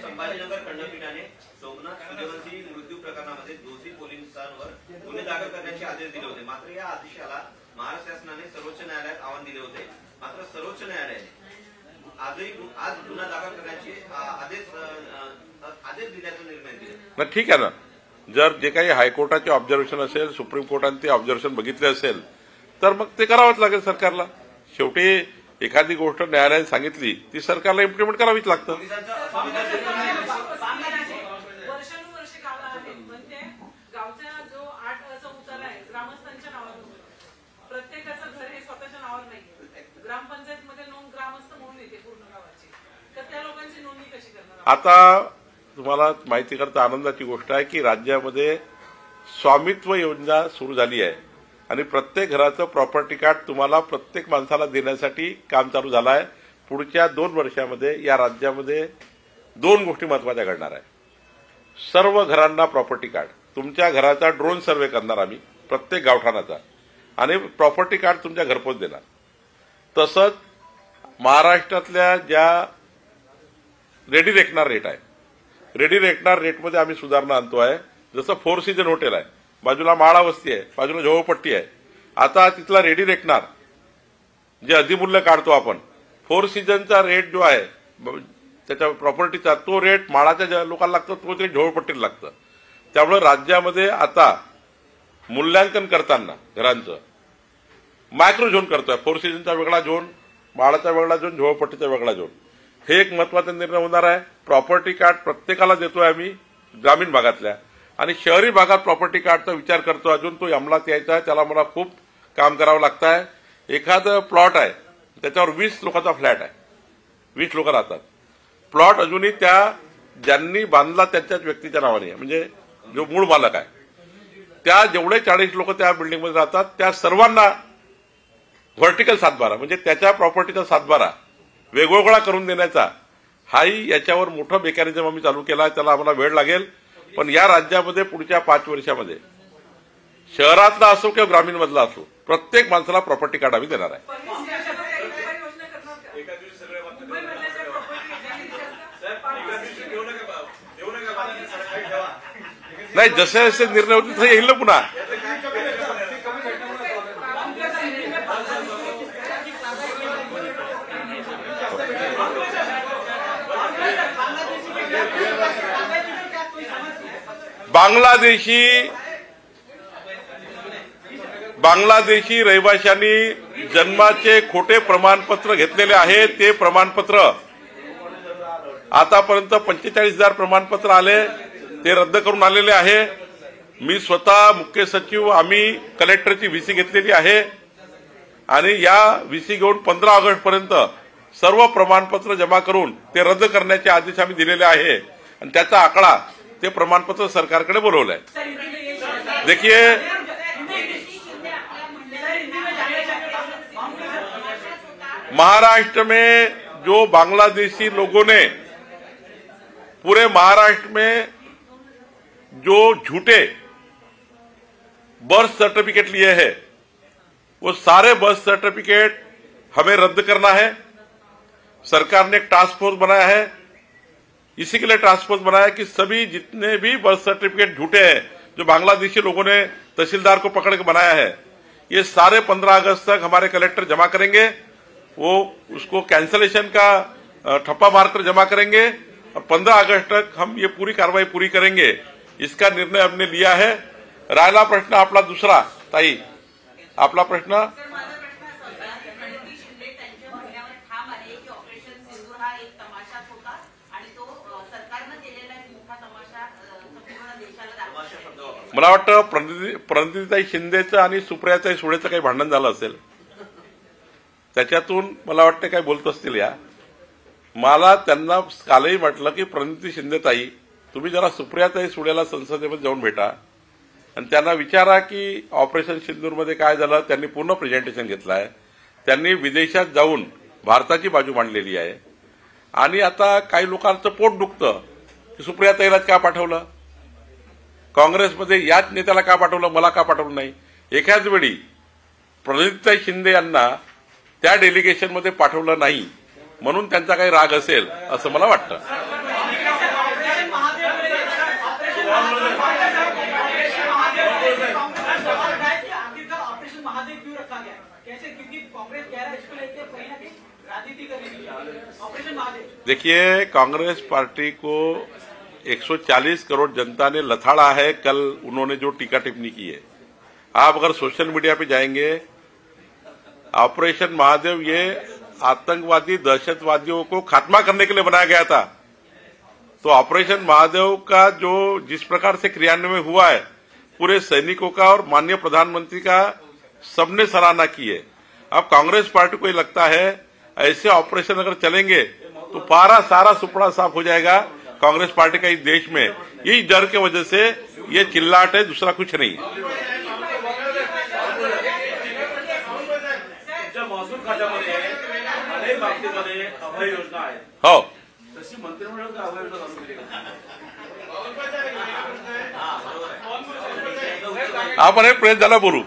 [SPEAKER 5] संभाजीनगर खंडपीठाने सोमनाथ सूर्यवंशी मृत्यू प्रकरणामध्ये दोषी पोलिसांवर गुन्हे दाखल करण्याचे आदेश दिले होते. मात्र या आदेशाला महाराष्ट्र शासनाने सर्वोच्च न्यायालयात आव्हान दिले होते. मात्र सर्वोच्च न्यायालयाने आज गुन्हा दाखल करण्याचे आदेश दिल्याचा निर्णय दिला.
[SPEAKER 1] ठीक आहे ना. जर जे काही हायकोर्टाचे ऑब्झर्वेशन असेल, सुप्रीम कोर्टाने ते ऑब्झर्वेशन बघितले असेल तर मग ते करावंच लागेल सरकारला. शेवटी एखादी गोष्ट न्यायालयाने सांगितली ती सरकारला इम्प्लिमेंट करावीच लागतं.
[SPEAKER 6] वर्षानुवर्षे काळ आहे, पण ते गावचा जो 8 अचा उतारा आहे ग्रामस्थांच्या नावावर होतो. प्रत्येकाचं घर हे स्वतःच्या नावावर नाहीये. ग्रामपंचायतमध्ये नोंद ग्रामस्थ म्हणून येते पूर्ण गावाची, तर त्या लोकांची नोंदणी कशी करणार.
[SPEAKER 1] आता तुम्हाला माहिती करता आनंदाची गोष्ट आहे की राज्यामध्ये स्वामित्व योजना सुरू झाली आहे आणि प्रत्येक घराचं प्रॉपर्टी कार्ड तुम्हाला प्रत्येक माणसाला देण्यासाठी काम चालू झालं आहे. पुढच्या 2 वर्षामध्ये या राज्यामध्ये 2 गोष्टी महत्वाच्या घडणार आहे. सर्व घरांना प्रॉपर्टी कार्ड, तुमच्या घराचा ड्रोन सर्व्हे करणार आम्ही प्रत्येक गावठाणाचा आणि प्रॉपर्टी कार्ड तुमच्या घरपोच देणार. तसंच महाराष्ट्रातल्या ज्या रेडी रेकनर रेट आहे, रेडी रेकनर रेटमध्ये आम्ही सुधारणा आणतो आहे. जसं फोर सीझन हॉटेल आहे, बाजूला माळा वस्ती आहे, बाजूला झोपडपट्टी आहे. आता तिथला रेडी रेकणार जे अधिमूल्य काढतो आपण, फोर सीझनचा रेट जो आहे त्याच्या प्रॉपर्टीचा, तो रेट माळाच्या ज्या लोकांना लागतो तो रेट झोपडपट्टीला लागतं. त्यामुळे राज्यामध्ये आता मूल्यांकन करताना घरांचं मायक्रो झोन करतोय. फोर सीझनचा वेगळा झोन, माळाचा वेगळा झोन, झोपडपट्टीचा वेगळा झोन. हे एक महत्वाचा निर्णय होणार आहे. प्रॉपर्टी कार्ड प्रत्येकाला देतोय आम्ही ग्रामीण भागातल्या, आणि शहरी भागात प्रॉपर्टी कार्डचा विचार करतो. अजून तो अंमलात यायचा आहे, त्याला मला खूप काम करावं लागतं आहे. एखादं प्लॉट आहे त्याच्यावर 20 लोकांचा फ्लॅट आहे, 20 लोक राहतात. प्लॉट अजूनही त्या ज्यांनी बांधला त्यांच्याच व्यक्तीच्या नावाने आहे, म्हणजे जो मूळ मालक आहे. त्या जेवढे 40 लोक त्या बिल्डिंगमध्ये राहतात त्या सर्वांना व्हर्टिकल सातबारा, म्हणजे त्याच्या प्रॉपर्टीचा सातबारा वेगवेगळा करून देण्याचा हाही याच्यावर मोठं मेकॅनिझम आम्ही चालू केला आहे. त्याला आम्हाला वेळ लागेल, पण या राज्यामध्ये पुढच्या 5 वर्षामध्ये शहरातला असो किंवा ग्रामीण मधला असो प्रत्येक माणसाला प्रॉपर्टी कार्ड आम्ही देणार आहे. नाही, जसे जसे निर्णय होतील तसे येईल ना पुन्हा. बांगलादेशी रहिवाशांनी जन्माचे खोटे प्रमाणपत्र घेतलेले आहे. ते प्रमाणपत्र आतापर्यंत 45,000 प्रमाणपत्र आले, ते रद्द करून आलेले आहे. मी स्वतः मुख्य सचिव, आम्ही कलेक्टरची व्हीसी घेतलेली आहे आणि या व्हीसी घेऊन 15 ऑगस्ट पर्यंत सर्व प्रमाणपत्र जमा करून ते रद्द करण्याचे आदेश आम्ही दिलेले आहे. आणि त्याचा आकडा ते प्रमाणपत्र सरकारकडे बोलवलं आहे. देखिए, महाराष्ट्र में जो बांग्लादेशी लोगों ने पूरे महाराष्ट्र में जो झूठे बर्थ सर्टिफिकेट लिए हैं, वो सारे बर्थ सर्टिफिकेट हमें रद्द करना है. सरकार ने एक टास्क फोर्स बनाया है. इसी के लिए टास्क फोर्स बनाया कि सभी जितने भी बर्थ सर्टिफिकेट झूठे हैं जो बांग्लादेशी लोगों ने तहसीलदार को पकड़ के बनाया है, ये सारे 15 अगस्त तक हमारे कलेक्टर जमा करेंगे. वो उसको कैंसलेशन का ठप्पा मारकर जमा करेंगे और 15 अगस्त तक हम ये पूरी कार्रवाई पूरी करेंगे. इसका निर्णय हमने लिया है. राहिला प्रश्न आपला दुसरा, ताई आपला प्रश्न, मला वाटतं प्रणितीताई शिंदेचं आणि सुप्रियाताई सुळेचं काही भांडण झालं असेल, त्याच्यातून मला वाटतं काही बोलत असतील. या मला त्यांना कालही म्हटलं की प्रणिती शिंदेताई, तुम्ही जरा सुप्रियाताई सुळेला संसदेमध्ये जाऊन भेटा आणि त्यांना विचारा की ऑपरेशन सिंदूरमध्ये काय झालं. त्यांनी पूर्ण प्रेझेंटेशन घेतलं आहे. त्यांनी विदेशात जाऊन भारताची बाजू मांडलेली आहे. आणि आता काही लोकांचं पोट दुखतं की सुप्रियाताईलाच का पाठवलं, काँग्रेसमध्ये याच नेत्याला का पाठवलं, मला का पाठवलं नाही. एकाच वेळी प्रणितीताई शिंदे यांना त्या डेलिगेशनमध्ये पाठवलं नाही म्हणून त्यांचा काही राग असेल असं मला वाटतं. देखिए, कांग्रेस पार्टी को 140 करोड़ जनता ने लथाड़ा है. कल उन्होंने जो टीका टिप्पणी की है, आप अगर सोशल मीडिया पे जाएंगे, ऑपरेशन महादेव ये आतंकवादी दहशतवादियों को खात्मा करने के लिए बनाया गया था. तो ऑपरेशन महादेव का जो जिस प्रकार से क्रियान्वयन हुआ है, पूरे सैनिकों का और माननीय प्रधानमंत्री का सबने सराहना की है. अब कांग्रेस पार्टी को ये लगता है ऐसे ऑपरेशन अगर चलेंगे तो सारा सुपड़ा साफ हो जाएगा कांग्रेस पार्टी का इस देश में. यही डर के वजह से ये चिल्लाट है, दूसरा कुछ नहीं.
[SPEAKER 3] महसूल खात्यामध्ये अनेक बाबतीमध्ये अभय योजना आहे.
[SPEAKER 1] हो,
[SPEAKER 3] तशी मंत्रिमंडळ अभय योजना लागू केली.
[SPEAKER 1] आपण हे प्रेस झाला बोलू.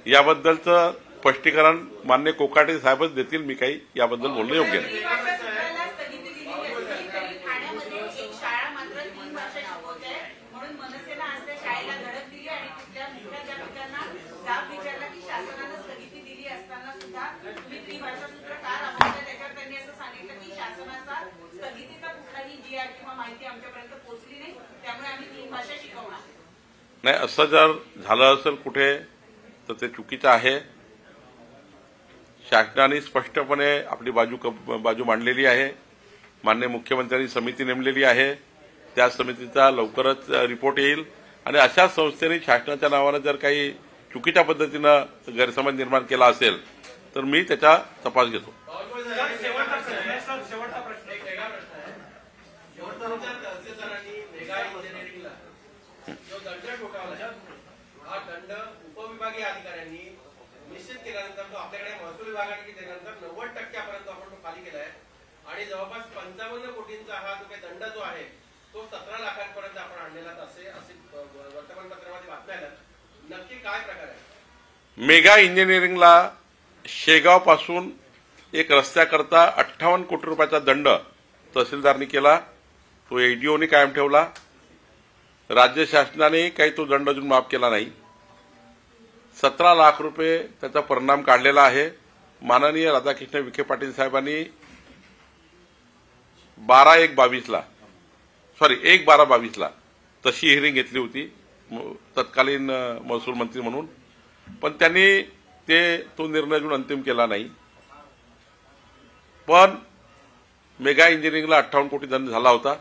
[SPEAKER 1] याबद्दलचं स्पष्टीकरण मान्य कोकाटे साहेबच देतील, मी काही याबद्दल बोलणं योग्य नाही.
[SPEAKER 7] ठाण्यामध्ये एक शाळा मात्र 3 वर्ष शिकवत आहे म्हणून मनसेनं आज त्या शाळेला धडक दिली आणि तिथल्या मुख्याध्यापकांना जाब विचारला की शासनानं स्थगिती दिली असताना सुद्धा तुम्ही त्रिभाषा सूत्र का राबवताय. त्याच्यावर त्यांनी असं सांगितलं की शासनाचा स्थगितीचा कुठलाही GR किंवा माहिती आमच्यापर्यंत पोहोचली नाही, त्यामुळे आम्ही 3 भाषा शिकवणार
[SPEAKER 1] नाही. असं जर झालं असेल कुठे तर ते चुकीचं आहे. शासनाने स्पष्टपणे आपली बाजू मांडलेली आहे. माननीय मुख्यमंत्र्यांनी समिती नेमलेली आहे. त्या समितीचा लवकरच रिपोर्ट येईल आणि अशा संस्थेने शासनाच्या नावानं जर काही चुकीच्या पद्धतीनं गैरसमज निर्माण केला असेल तर मी त्याचा तपास घेतो.
[SPEAKER 2] शेवटचा प्रश्न एक वेगळा प्रश्न आहे. तहसीलदारांनी मेगा इंजिनिअरिंगला जो दंड ठोठावला हा दंड उपविभागीय अधिकाऱ्यांनी निश्चित केल्यानंतर तो आपल्याकडे महसूल विभागाने दिल्यानंतर 90% आपण तो खाली केलाय आणि जवळपास 55 कोटींचा हा जो काही दंड जो आहे तो 17 लाखांपर्यंत आपण आणलेला असे वर्तमानपत्रामध्ये बातम्या आल्या. नक्की काय प्रकार आहे?
[SPEAKER 1] मेगा इंजिनिअरिंगला शेगाव पासून एक रस्त्याकरता 58 कोटी रुपयाचा दंड तहसीलदारनी केला. तो एडीओने कायम ठेवला. राज्य शासनाने काही तो दंड अजून माफ केला नाही. 17 लाख रुपये त्याचा परिणाम काढलेला आहे. माननीय राधाकृष्ण विखे पाटील साहेबांनी 1/12/22ला तशी हिअरिंग घेतली होती तत्कालीन महसूल मंत्री म्हणून, पण त्यांनी तो निर्णय अजून अंतिम केला नाही. पण मेगा इंजिनिअरिंगला 58 कोटी दंड झाला होता.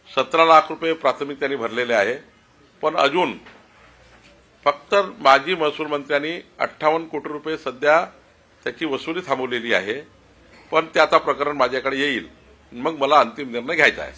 [SPEAKER 1] 17 लाख रुपये प्राथमिक त्यांनी भरलेले आहे. पण अजून फक्त माजी महसूल मंत्र्यांनी 58 कोटी रुपये सध्या त्याची वसुली थांबवलेली आहे. पण ते आता प्रकरण माझ्याकडे येईल, मग मला अंतिम निर्णय घ्यायचा आहे.